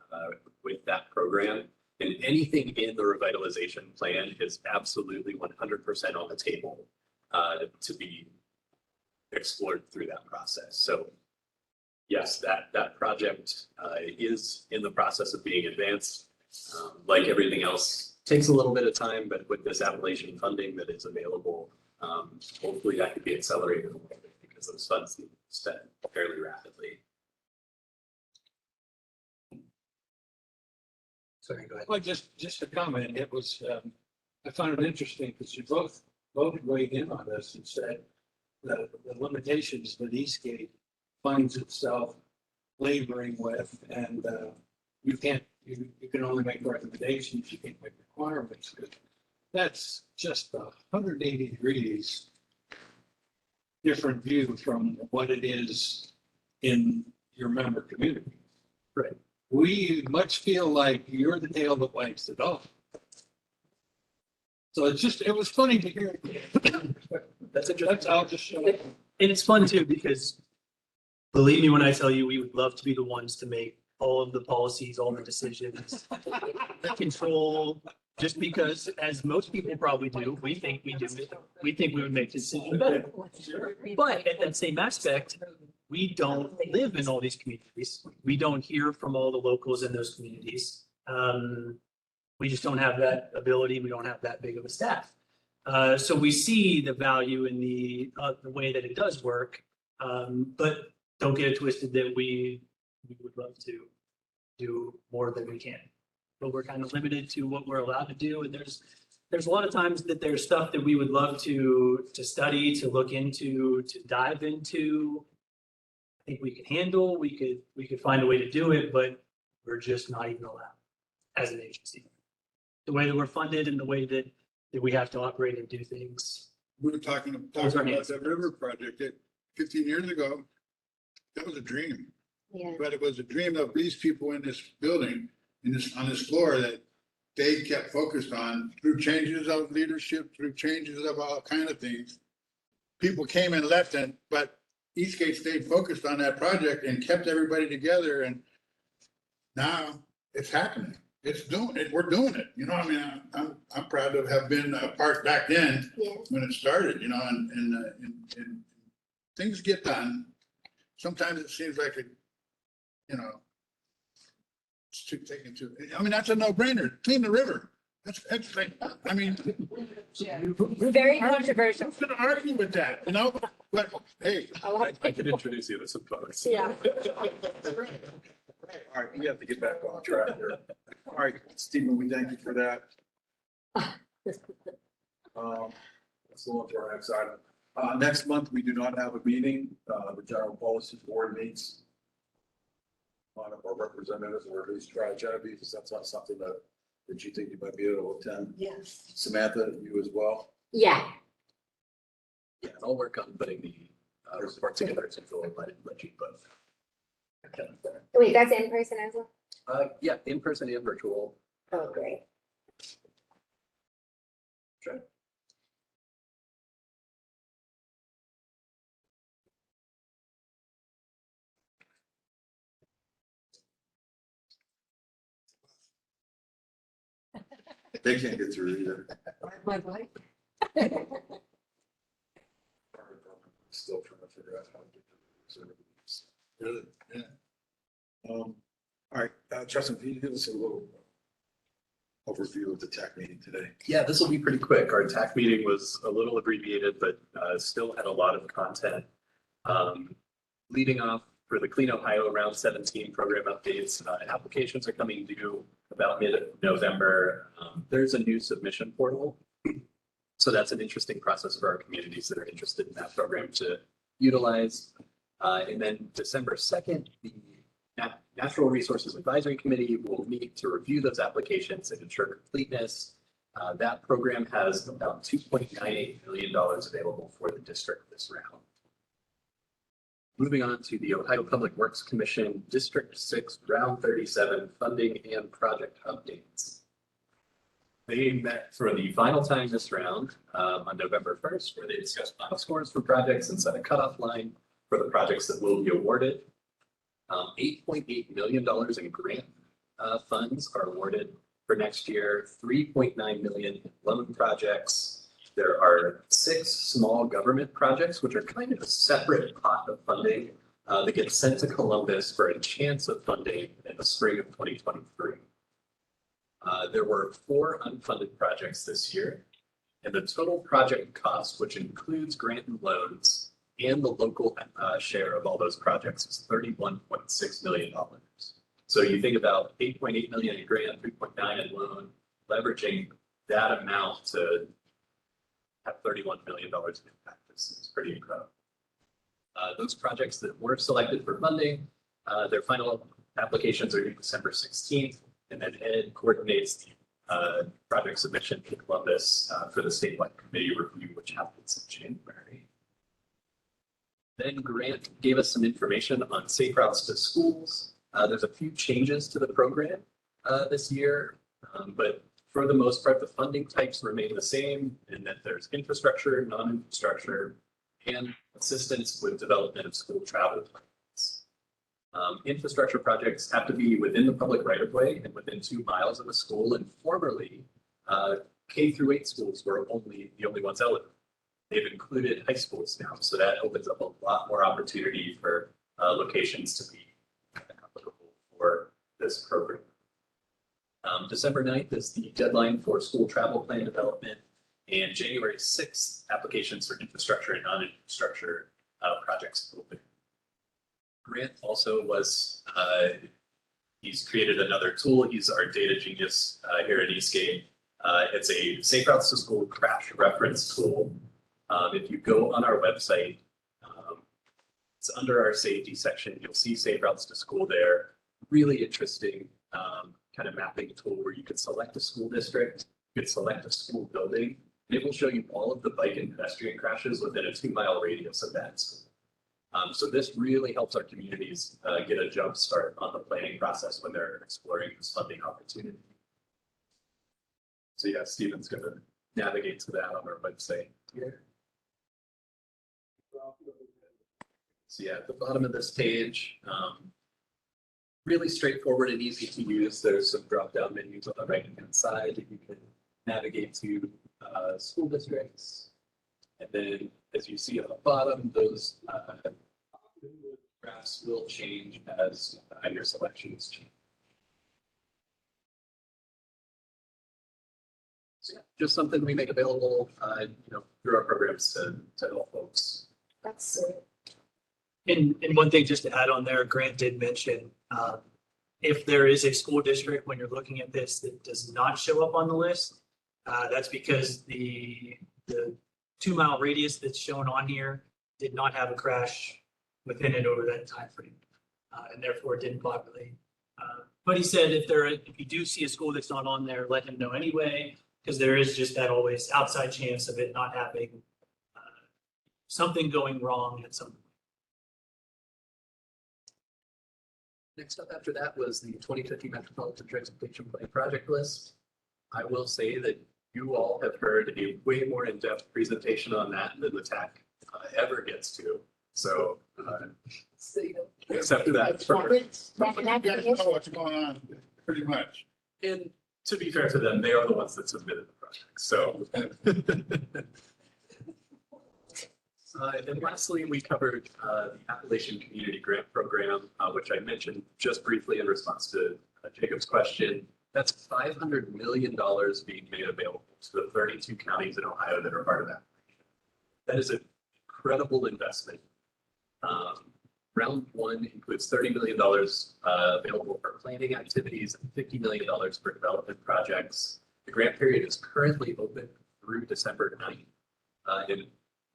with that program. And anything in the revitalization plan is absolutely 100% on the table to be explored through that process. So yes, that project is in the process of being advanced. Like everything else, takes a little bit of time, but with this Appalachian funding that is available, hopefully that could be accelerated a little bit because those funds need to be spent fairly rapidly. Sorry, go ahead. Well, just a comment. It was, I found it interesting because you both weighed in on this and said the limitations that Eastgate finds itself laboring with, and you can only make recommendations, you can't make requirements. That's just 180 degrees different view from what it is in your member community. Right. We much feel like you're the tail that wags the dog. So it was funny to hear. I'll just show it. And it's fun too, because believe me when I tell you, we would love to be the ones to make all of the policies, all the decisions, control, just because, as most people probably do, we think we do it. We think we would make the decision better. But at that same aspect, we don't live in all these communities. We don't hear from all the locals in those communities. We just don't have that ability. We don't have that big of a staff. So we see the value in the way that it does work, but don't get it twisted that we would love to do more than we can. But we're kind of limited to what we're allowed to do. And there's a lot of times that there's stuff that we would love to study, to look into, to dive into. I think we can handle, we could find a way to do it, but we're just not even allowed as an agency. The way that we're funded and the way that we have to operate and do things. We were talking about that river project that 15 years ago, that was a dream. Yeah. But it was a dream of these people in this building, on this floor, that they kept focused on through changes of leadership, through changes of all kind of things. People came and left, but Eastgate stayed focused on that project and kept everybody together. And now it's happening. It's doing it. We're doing it. You know, I mean, I'm proud to have been a part back then Yeah. when it started, you know, and things get done. Sometimes it seems like it, you know, it's too taken too. I mean, that's a no-brainer. Clean the river. That's like, I mean, Very controversial. who's gonna argue with that, you know? But hey, I could introduce you to some folks. Yeah. All right, we have to get back on track here. All right, Stephen, we thank you for that. Let's go on to our next item. Next month, we do not have a meeting. The general policy board meets. One of our representatives, or at least try to be, because that's not something that you think you might be able to attend. Yes. Samantha, you as well? Yeah. Yeah, and I'll work on putting the report together to go and let you both. Wait, that's in person as well? Yeah, in person and virtual. Oh, great. Sure. They can't get through either. My wife. Still trying to figure out how to get through this. really, yeah. All right, Justin, can you give us a little overview of the tech meeting today? Yeah, this will be pretty quick. Our TAC meeting was a little abbreviated, but still had a lot of content. Leading off for the Clean Ohio Round 17 program updates, applications are coming due about mid-November. There's a new submission portal. So that's an interesting process for our communities that are interested in that program to utilize. And then December 2nd, the Natural Resources Advisory Committee will meet to review those applications and ensure completeness. That program has about $2.98 million available for the district this round. Moving on to the Ohio Public Works Commission District 6 Round 37 funding and project updates. They met for the final time this round on November 1st, where they discussed final scores for projects and set a cutoff line for the projects that will be awarded. $8.8 million in grant funds are awarded for next year, 3.9 million in loan projects. There are 6 small government projects, which are kind of a separate pot of funding that gets sent to Columbus for a chance of funding in the spring of 2023. There were 4 unfunded projects this year, and the total project cost, which includes grant and loans and the local share of all those projects, is $31.6 million. So you think about 8.8 million in grant, 3.9 in loan, leveraging that amount to have $31 million in impact is pretty incredible. Those projects that were selected for funding, their final applications are due December 16th, and then Ed coordinates the project submission to Columbus for the statewide committee review, which happens in January. Then Grant gave us some information on safe routes to schools. There's a few changes to the program this year, but for the most part, the funding types remain the same in that there's infrastructure, non-infrastructure, and assistance with development of school travel plans. Infrastructure projects have to be within the public right-of-way and within 2 miles of a school, and formerly, K through 8 schools were the only ones eligible. They've included high schools now, so that opens up a lot more opportunity for locations to be applicable for this program. December 9th is the deadline for school travel plan development, and January 6th, applications for infrastructure and non-infrastructure projects open. Grant also he's created another tool. He's our data genius here at Eastgate. It's a Safe Routes to School crash reference tool. If you go on our website, it's under our safety section. You'll see Safe Routes to School there. Really interesting kind of mapping tool where you could select a school district, you could select a school building, and it will show you all of the bike and pedestrian crashes within a 2-mile radius of that school. So this really helps our communities get a jump start on the planning process when they're exploring this funding opportunity. So yeah, Stephen's going to navigate to that on our website here. So yeah, at the bottom of this page, really straightforward and easy to use. There's some drop-down menus on the right-hand side that you can navigate to school districts. And then, as you see on the bottom, those graphs will change as your selections change. So yeah, just something we make available, through our programs to help folks. That's And one thing just to add on there, Grant did mention, if there is a school district, when you're looking at this, that does not show up on the list, that's because the 2 mile radius that's shown on here did not have a crash within it over that timeframe, and therefore it didn't populate. But he said if you do see a school that's not on there, let him know anyway, because there is just that always outside chance of it not having something going wrong at some point. Next up after that was the 2050 Metropolitan Transportation Plan project list. I will say that you all have heard a way more in-depth presentation on that than the TAC ever gets to. So, except for that. You guys know what's going on, pretty much. And to be fair to them, they are the ones that submitted the project. So. And lastly, we covered the Appalachian Community Grant Program, which I mentioned just briefly in response to Jacob's question. That's $500 million being made available to the 32 counties in Ohio that are part of that. That is an incredible investment. Round one includes $30 million available for planning activities and $50 million for development projects. The grant period is currently open through December 9th. And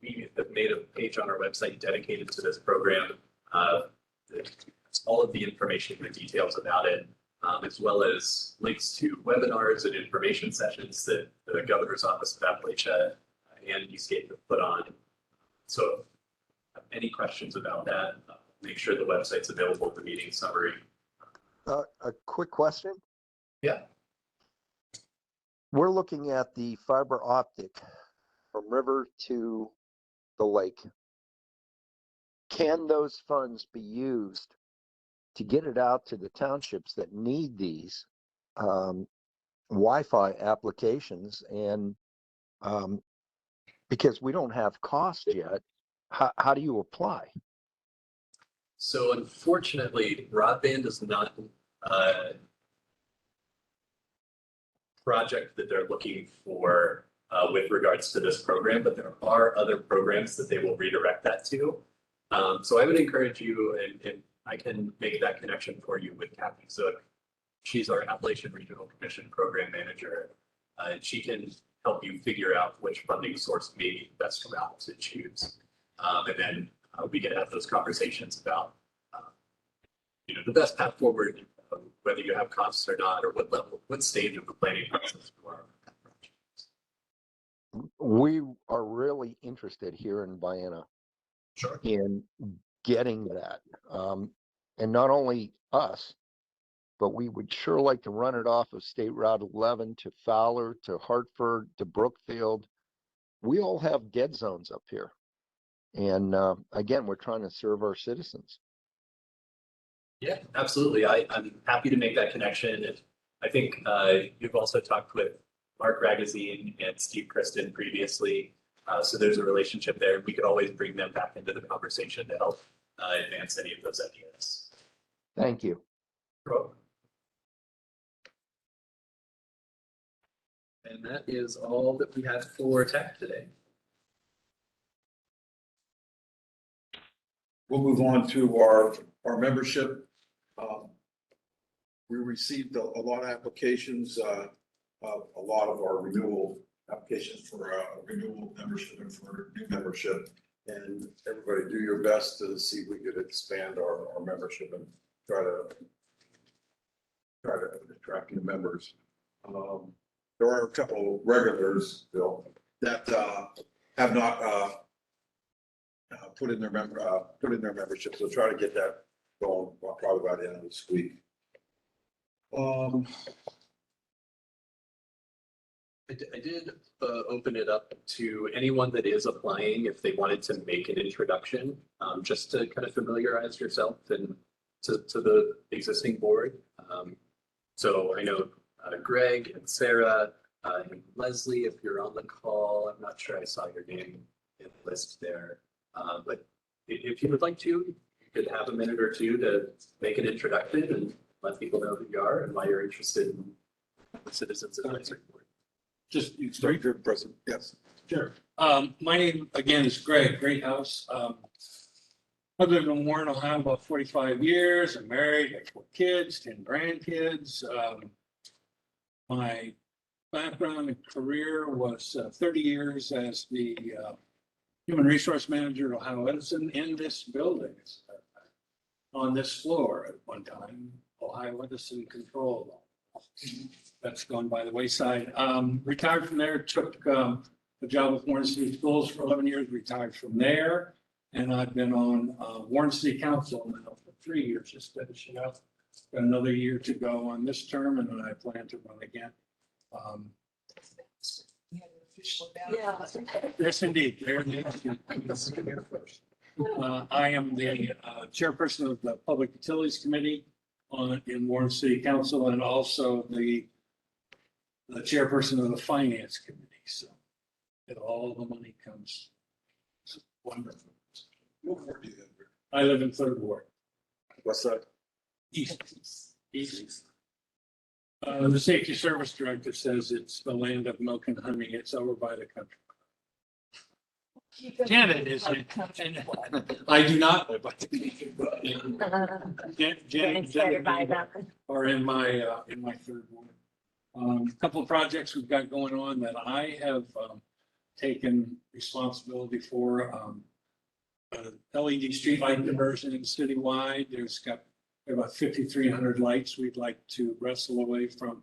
we have made a page on our website dedicated to this program. All of the information and the details about it, as well as links to webinars and information sessions that the Governor's Office of Appalachia and Eastgate have put on. So if you have any questions about that, make sure the website's available for meeting summary. A quick question. Yeah. We're looking at the fiber optic from river to the lake. Can those funds be used to get it out to the townships that need these Wi-Fi applications? And because we don't have cost yet, how do you apply? So unfortunately, broadband is not a project that they're looking for with regards to this program, but there are other programs that they will redirect that to. So I would encourage you, and I can make that connection for you with Kathy Zook. She's our Appalachian Regional Commission Program Manager. And she can help you figure out which funding source may be the best route to choose. And then we can have those conversations about the best path forward, whether you have costs or not, or what stage of the planning process you are. We are really interested here in Vienna Sure. in getting that. And not only us, but we would sure like to run it off of State Route 11 to Fowler, to Hartford, to Brookfield. We all have dead zones up here. And again, we're trying to serve our citizens. Yeah, absolutely. I'm happy to make that connection. And I think you've also talked with Mark Ragazine and Steve Kristen previously. So there's a relationship there. We could always bring them back into the conversation to help advance any of those ideas. Thank you. Cool. And that is all that we have for tech today. We'll move on to our membership. We received a lot of applications, a lot of our renewal applications for renewal membership and for new membership. And everybody do your best to see if we could expand our membership and try to attract new members. There are a couple of regulars, Bill, that have not put in their membership. So try to get that going probably by the end of this week. I did open it up to anyone that is applying if they wanted to make an introduction, just to kind of familiarize yourself and to the existing board. So I know Greg and Sarah and Leslie, if you're on the call, I'm not sure I saw your name in the list there. But if you would like to, you could have a minute or two to make an introduction and let people know who you are and why you're interested in the Citizens Advisory Board. Just you Sorry, your President, yes. Sure. My name again is Greg Greathouse. I've lived in Warren, Ohio about 45 years. I'm married, I have 4 kids, 10 grandkids. My background and career was 30 years as the human resource manager at Ohio Edison in this building. On this floor at one time, Ohio Edison controlled. That's gone by the wayside. Retired from there, took a job with Warren City Schools for 11 years, retired from there. And I've been on Warren City Council now for 3 years, just finishing up. Got another year to go on this term, and then I plan to run again. Yeah. Yes, indeed. I am the chairperson of the Public Utilities Committee in Warren City Council, and also the chairperson of the Finance Committee. So that all the money comes. It's wonderful. What ward do you live in? I live in Third Ward, West side? East. The Safety Service Director says it's the land of milk and honey. It's over by the country. Janet is, I do not live by Janet are in my third ward. A couple of projects we've got going on that I have taken responsibility for. LED streetlight conversion citywide. There's got about 5,300 lights we'd like to wrestle away from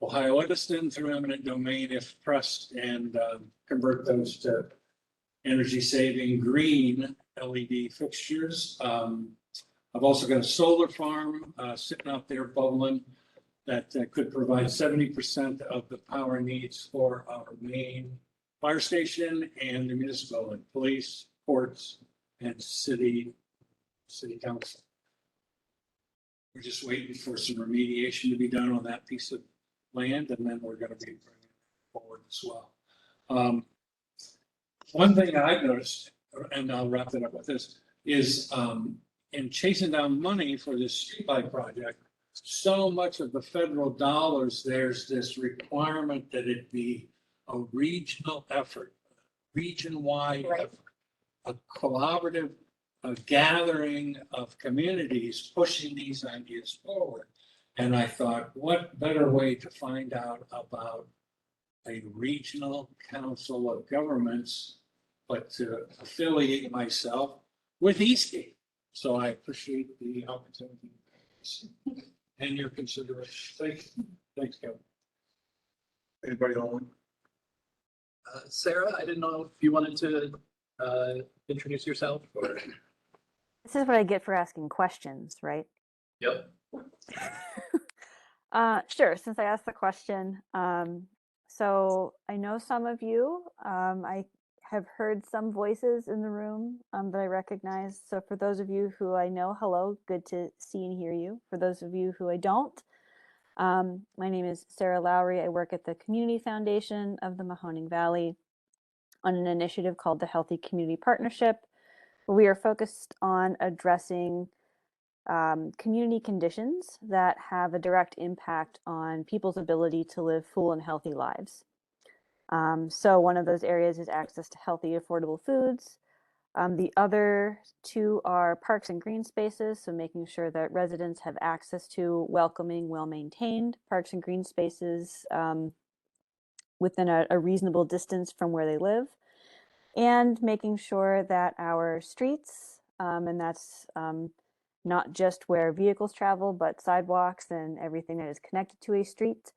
Ohio Edison through eminent domain if pressed, and convert those to energy saving green LED fixtures. I've also got a solar farm sitting out there bubbling that could provide 70% of the power needs for our main fire station and the municipal and police, courts, and city council. We're just waiting for some remediation to be done on that piece of land, and then we're going to be bringing it forward as well. One thing I've noticed, and I'll wrap it up with this, is in chasing down money for this streetlight project, so much of the federal dollars, there's this requirement that it be a regional effort, region-wide effort, a collaborative gathering of communities pushing these ideas forward. And I thought, what better way to find out about a regional council of governments, but to affiliate myself with Eastgate. So I appreciate the opportunity and your consideration. Thanks, Kevin. Anybody online? Sarah, I didn't know if you wanted to introduce yourself or. This is what I get for asking questions, right? Yep. Sure, since I asked the question. So I know some of you. I have heard some voices in the room that I recognize. So for those of you who I know, hello, good to see and hear you. For those of you who I don't, my name is Sarah Lowry. I work at the Community Foundation of the Mahoning Valley on an initiative called the Healthy Community Partnership. We are focused on addressing community conditions that have a direct impact on people's ability to live full and healthy lives. So one of those areas is access to healthy, affordable foods. The other two are parks and green spaces, so making sure that residents have access to welcoming, well-maintained parks and green spaces within a reasonable distance from where they live. And making sure that our streets, and that's not just where vehicles travel, but sidewalks and everything that is connected to a street,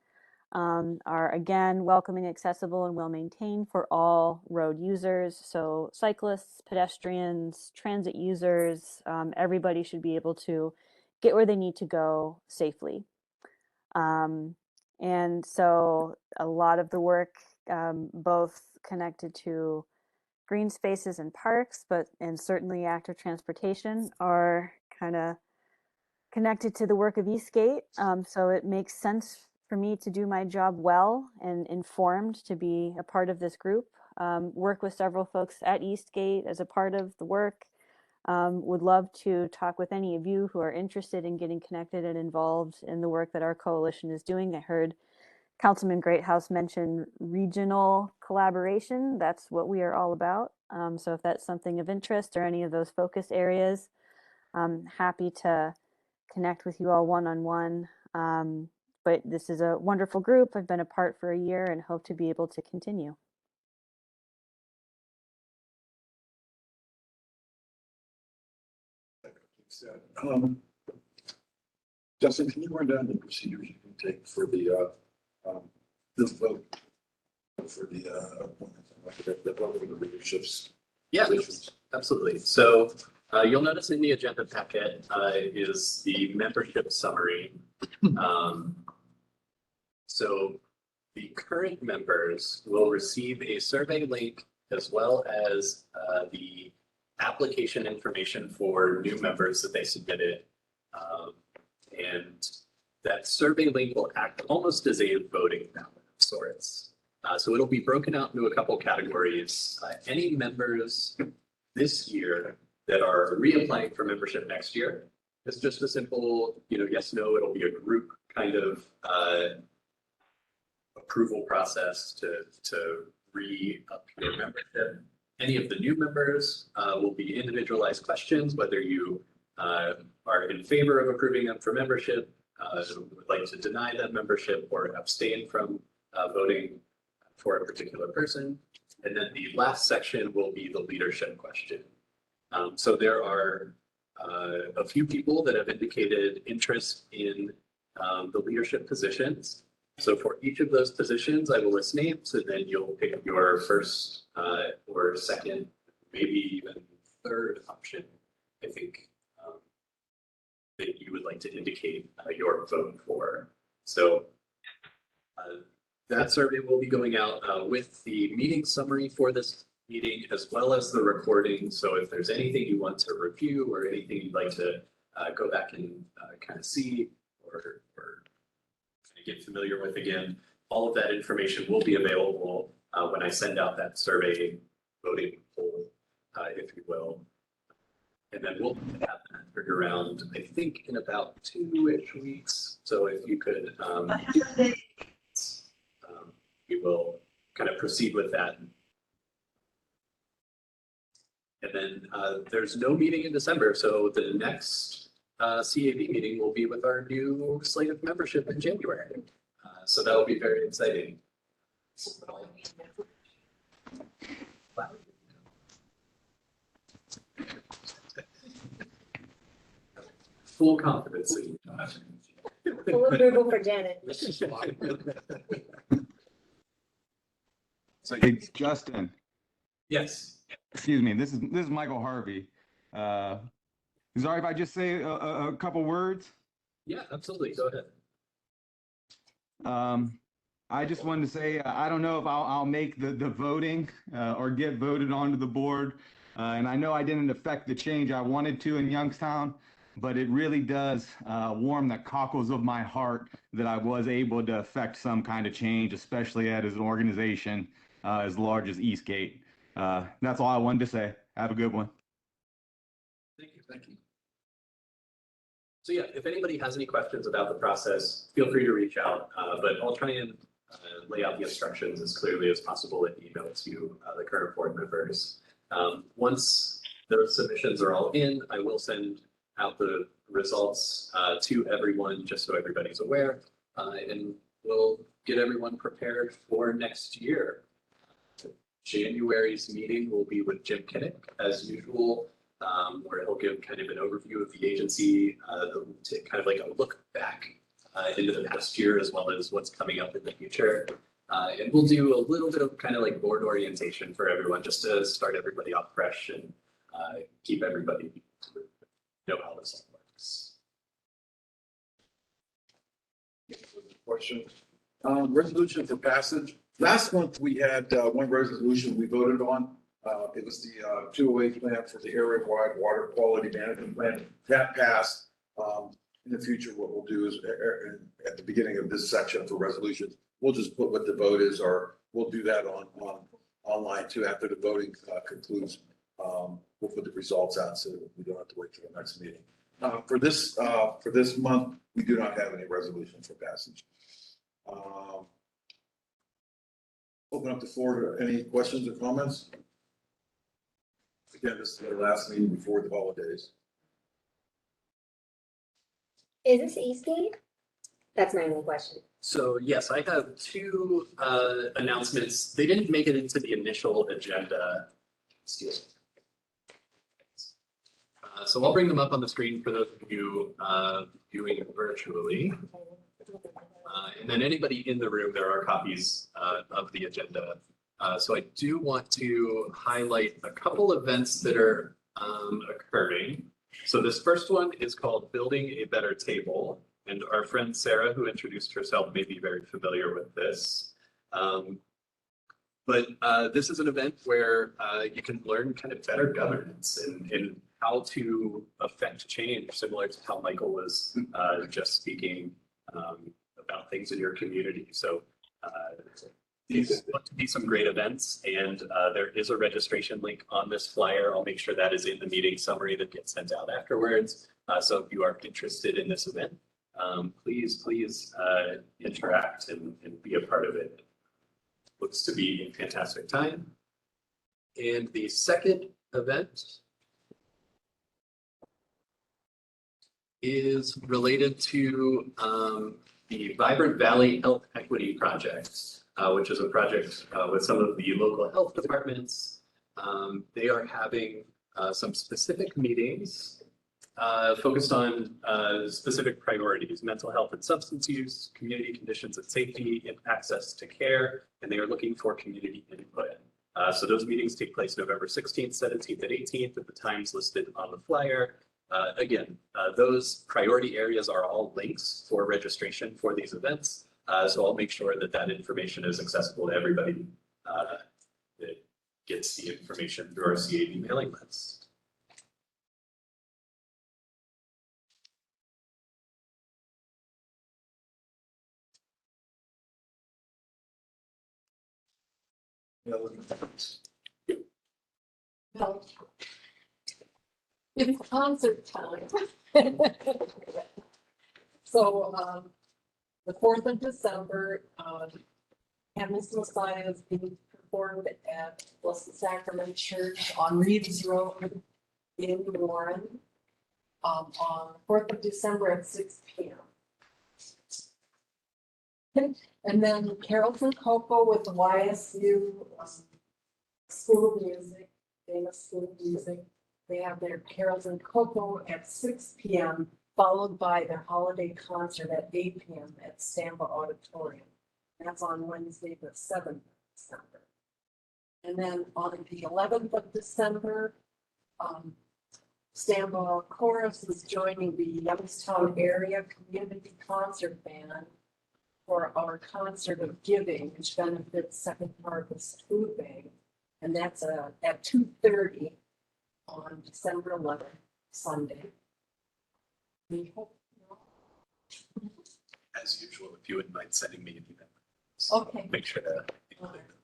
are again welcoming, accessible, and well-maintained for all road users. So cyclists, pedestrians, transit users, everybody should be able to get where they need to go safely. And so a lot of the work, both connected to green spaces and parks, and certainly active transportation are kind of connected to the work of Eastgate. So it makes sense for me to do my job well and informed to be a part of this group. Work with several folks at Eastgate as a part of the work. Would love to talk with any of you who are interested in getting connected and involved in the work that our coalition is doing. I heard Councilman Greathouse mention regional collaboration. That's what we are all about. So if that's something of interest or any of those focus areas, I'm happy to connect with you all one-on-one. But this is a wonderful group. I've been a part for a year and hope to be able to continue. Justin, can you run down the procedures you can take for the vote for the vote for the leaderships? Yeah, positions? absolutely. So you'll notice in the agenda packet is the membership summary. So the current members will receive a survey link as well as the application information for new members that they submitted. And that survey link will act almost as a voting ballot of sorts. So it'll be broken out into a couple categories. Any members this year that are reapplying for membership next year, it's just a simple, yes, no, it'll be a group kind of approval process to re-up your membership. Any of the new members will be individualized questions, whether you are in favor of approving them for membership, would like to deny that membership, or abstain from voting for a particular person. And then the last section will be the leadership question. So there are a few people that have indicated interest in the leadership positions. So for each of those positions, I will list names, and then you'll pick your first or second, maybe even third option, I think, that you would like to indicate your vote for. So that survey will be going out with the meeting summary for this meeting, as well as the recording. So if there's anything you want to review or anything you'd like to go back and kind of see or get familiar with again, all of that information will be available when I send out that survey voting poll, if you will. And then we'll have that figured around, I think, in about 2-ish weeks. So if you could, we will kind of proceed with that. And then there's no meeting in December. So the next CAB meeting will be with our new slate of membership in January. So that will be very exciting. Full confidence. Full approval for Janet. So, Hey, Justin, yes. excuse me, this is Michael Harvey. Is it all right if I just say a couple words? Yeah, absolutely. Go ahead. I just wanted to say, I don't know if I'll make the voting or get voted onto the board. And I know I didn't affect the change I wanted to in Youngstown, but it really does warm the cockles of my heart that I was able to affect some kind of change, especially at an organization as large as Eastgate. That's all I wanted to say. Have a good one. Thank you. Thank you. So yeah, if anybody has any questions about the process, feel free to reach out, but I'll try and lay out the instructions as clearly as possible in email to the current board members. Once those submissions are all in, I will send out the results to everyone, just so everybody's aware, and we'll get everyone prepared for next year. January's meeting will be with Jim Kinnick, as usual, where he'll give kind of an overview of the agency, to kind of like a look back into the past year, as well as what's coming up in the future. And we'll do a little bit of kind of like board orientation for everyone, just to start everybody off fresh and keep everybody to know how this all works. Question. Resolution for passage. Last month, we had one resolution we voted on. It was the 208 plan for the area-wide water quality management plan. That passed. in the future, what we'll do is at the beginning of this section for resolutions, we'll just put what the vote is, or we'll do that on online too, after the voting concludes. We'll put the results out so that we don't have to wait till the next meeting. For this month, we do not have any resolution for passage. Open up the floor to any questions or comments. Again, this is the last meeting before the holidays. Is this Eastgate? That's my only question. So yes, I have two announcements. They didn't make it into the initial agenda. So I'll bring them up on the screen for those of you viewing virtually. And then anybody in the room, there are copies of the agenda. So I do want to highlight a couple events that are occurring. So this first one is called Building a Better Table. And our friend Sarah, who introduced herself, may be very familiar with this. But this is an event where you can learn kind of better governance and how to affect change, similar to how Michael was just speaking about things in your community. So these want to be some great events, and there is a registration link on this flyer. I'll make sure that is in the meeting summary that gets sent out afterwards. So if you are interested in this event, please interact and be a part of it. Looks to be a fantastic time. And the second event is related to the Vibrant Valley Health Equity Project, which is a project with some of the local health departments. They are having some specific meetings focused on specific priorities: mental health and substance use, community conditions and safety, and access to care, and they are looking for community input. So those meetings take place November 16th, 17th, and 18th at the times listed on the flyer. Again, those priority areas are all links for registration for these events. So I'll make sure that that information is accessible to everybody that gets the information through our CAD mailing list. Well, it's concert time. So, the 4th of December, Hymns Messiah is being performed at Blessed Sacrament Church on Reeves Road in Warren, on 4th of December at 6 p.m. And then Carols and Cocoa with the YSU School of Music, famous School of Music. They have their Carols and Cocoa at 6 p.m., followed by their holiday concert at 8 p.m. at Stampa Auditorium. That's on Wednesday, the 7th of December. And then on the 11th of December, Stampa Chorus is joining the Youngstown Area Community Concert Band for our concert of giving, which benefits Second Harvest Food Bank. And that's at 2:30 on December 11th, Sunday. We hope. As usual, if you wouldn't mind sending me an email. Okay. Make sure to include them.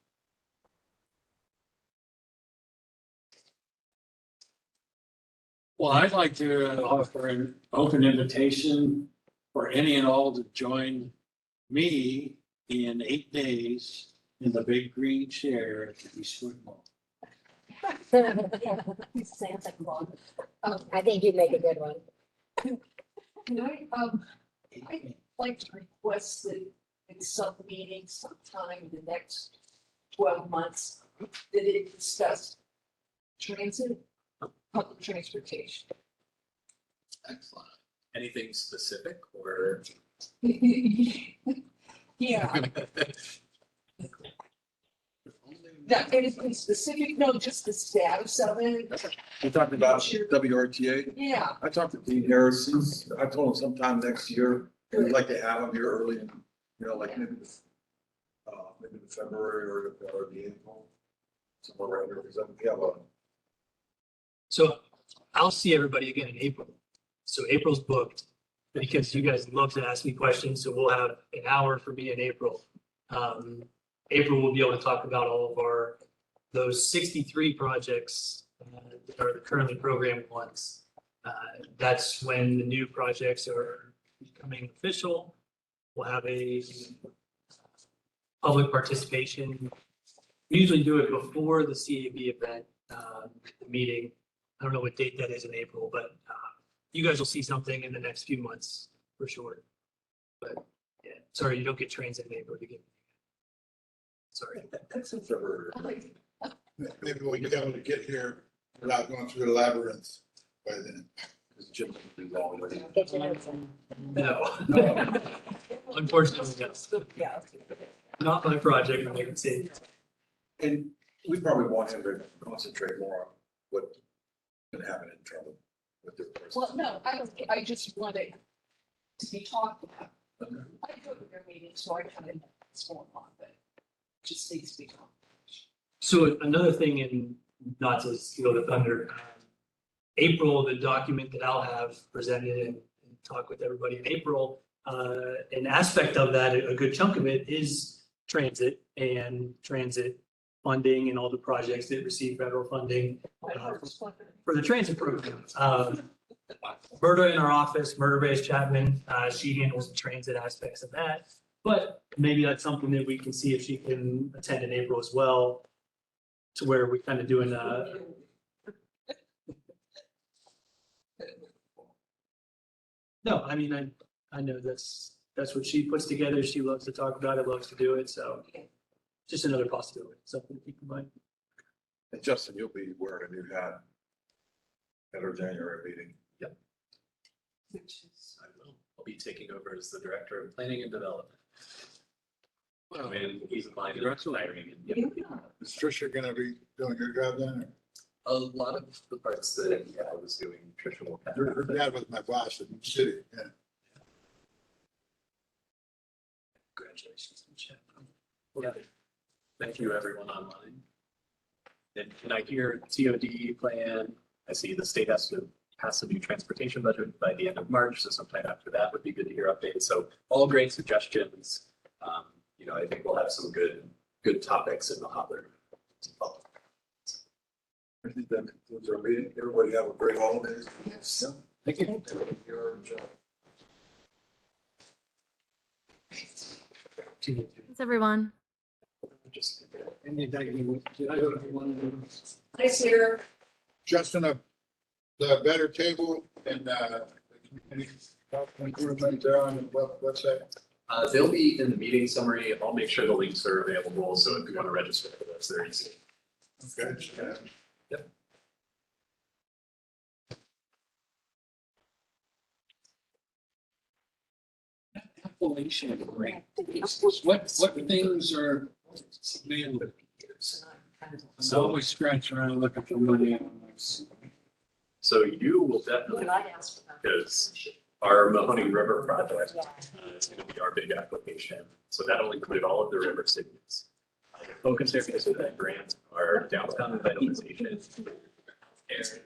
Well, I'd like to offer an open invitation for any and all to join me in 8 days in the big green chair at the Eastwood Mall. Santa Claus. I think you'd make a good one. Can I'd like to request that in some meeting sometime in the next 12 months, that it discuss transit, public transportation. Excellent. Anything specific or? Yeah. Not anything specific, no, just the status of it. We talked about Sure. WRTA. Yeah, I talked to Dean Harris. I told him sometime next year, we'd like to have him here early, like maybe the February or the April. Somewhere around there, because we have a. So I'll see everybody again in April. So April's booked. because you guys love to ask me questions, so we'll have an hour for me in April. April, we'll be able to talk about all of those 63 projects that are currently programmed ones. That's when the new projects are becoming official. We'll have a public participation. We usually do it before the CAB event, the meeting. I don't know what date that is in April, but you guys will see something in the next few months for sure. But yeah, sorry, you don't get transit in April. You get. Sorry. That's in February. Maybe we'll be able to get here without going through the labyrinth by then. Because Jim will be long with it. Get your notes in. No. Unfortunately, yes. Yeah. Not my project, I can see. And we probably want him to concentrate more on what can happen in trouble with their. Well, no, I just want it to be talked about. I go to their meetings, so I kind of know what's going on, but it just needs to be talked. So another thing, and not to steal the thunder, April, the document that I'll have presented and talk with everybody in April, an aspect of that, a good chunk of it is transit and transit funding and all the projects that receive federal funding for the transit program. Berta in our office, Murder-Based Chapman, she handles the transit aspects of that. But maybe that's something that we can see if she can attend in April as well, to where we kind of doing no, I mean, I know that's what she puts together. She loves to talk about it, loves to do it. So just another possibility, something to keep in mind. And Justin, you'll be wearing a new hat at our January meeting. Yep. I'll be taking over as the Director of Planning and Development. Well, And he's applying to hiring. is Tricia gonna be doing her job then? A lot of the parts that I was doing, Tricia will have. Her dad was my boss in the city, yeah. Congratulations. Yeah. Thank you, everyone online. And I hear TOD plan, I see the state has to pass a new transportation budget by the end of March, so sometime after that would be good to hear updates. So all great suggestions. I think we'll have some good topics in the hopper. I think that concludes our meeting. Everybody have a great holidays. Thank you. Thanks, everyone. Hi, Sarah. Justin, the better table and, any improvement there on the website? They'll be in the meeting summary. I'll make sure the links are available. So if you want to register for those, they're easy. Okay. Yep. Appellation, right? What things are, man, I'm always scratching around looking for money. So you will definitely, because our Mahoning River project is going to be our big application. So that'll include all of the river cities. The focus areas of that grant are downtown revitalization and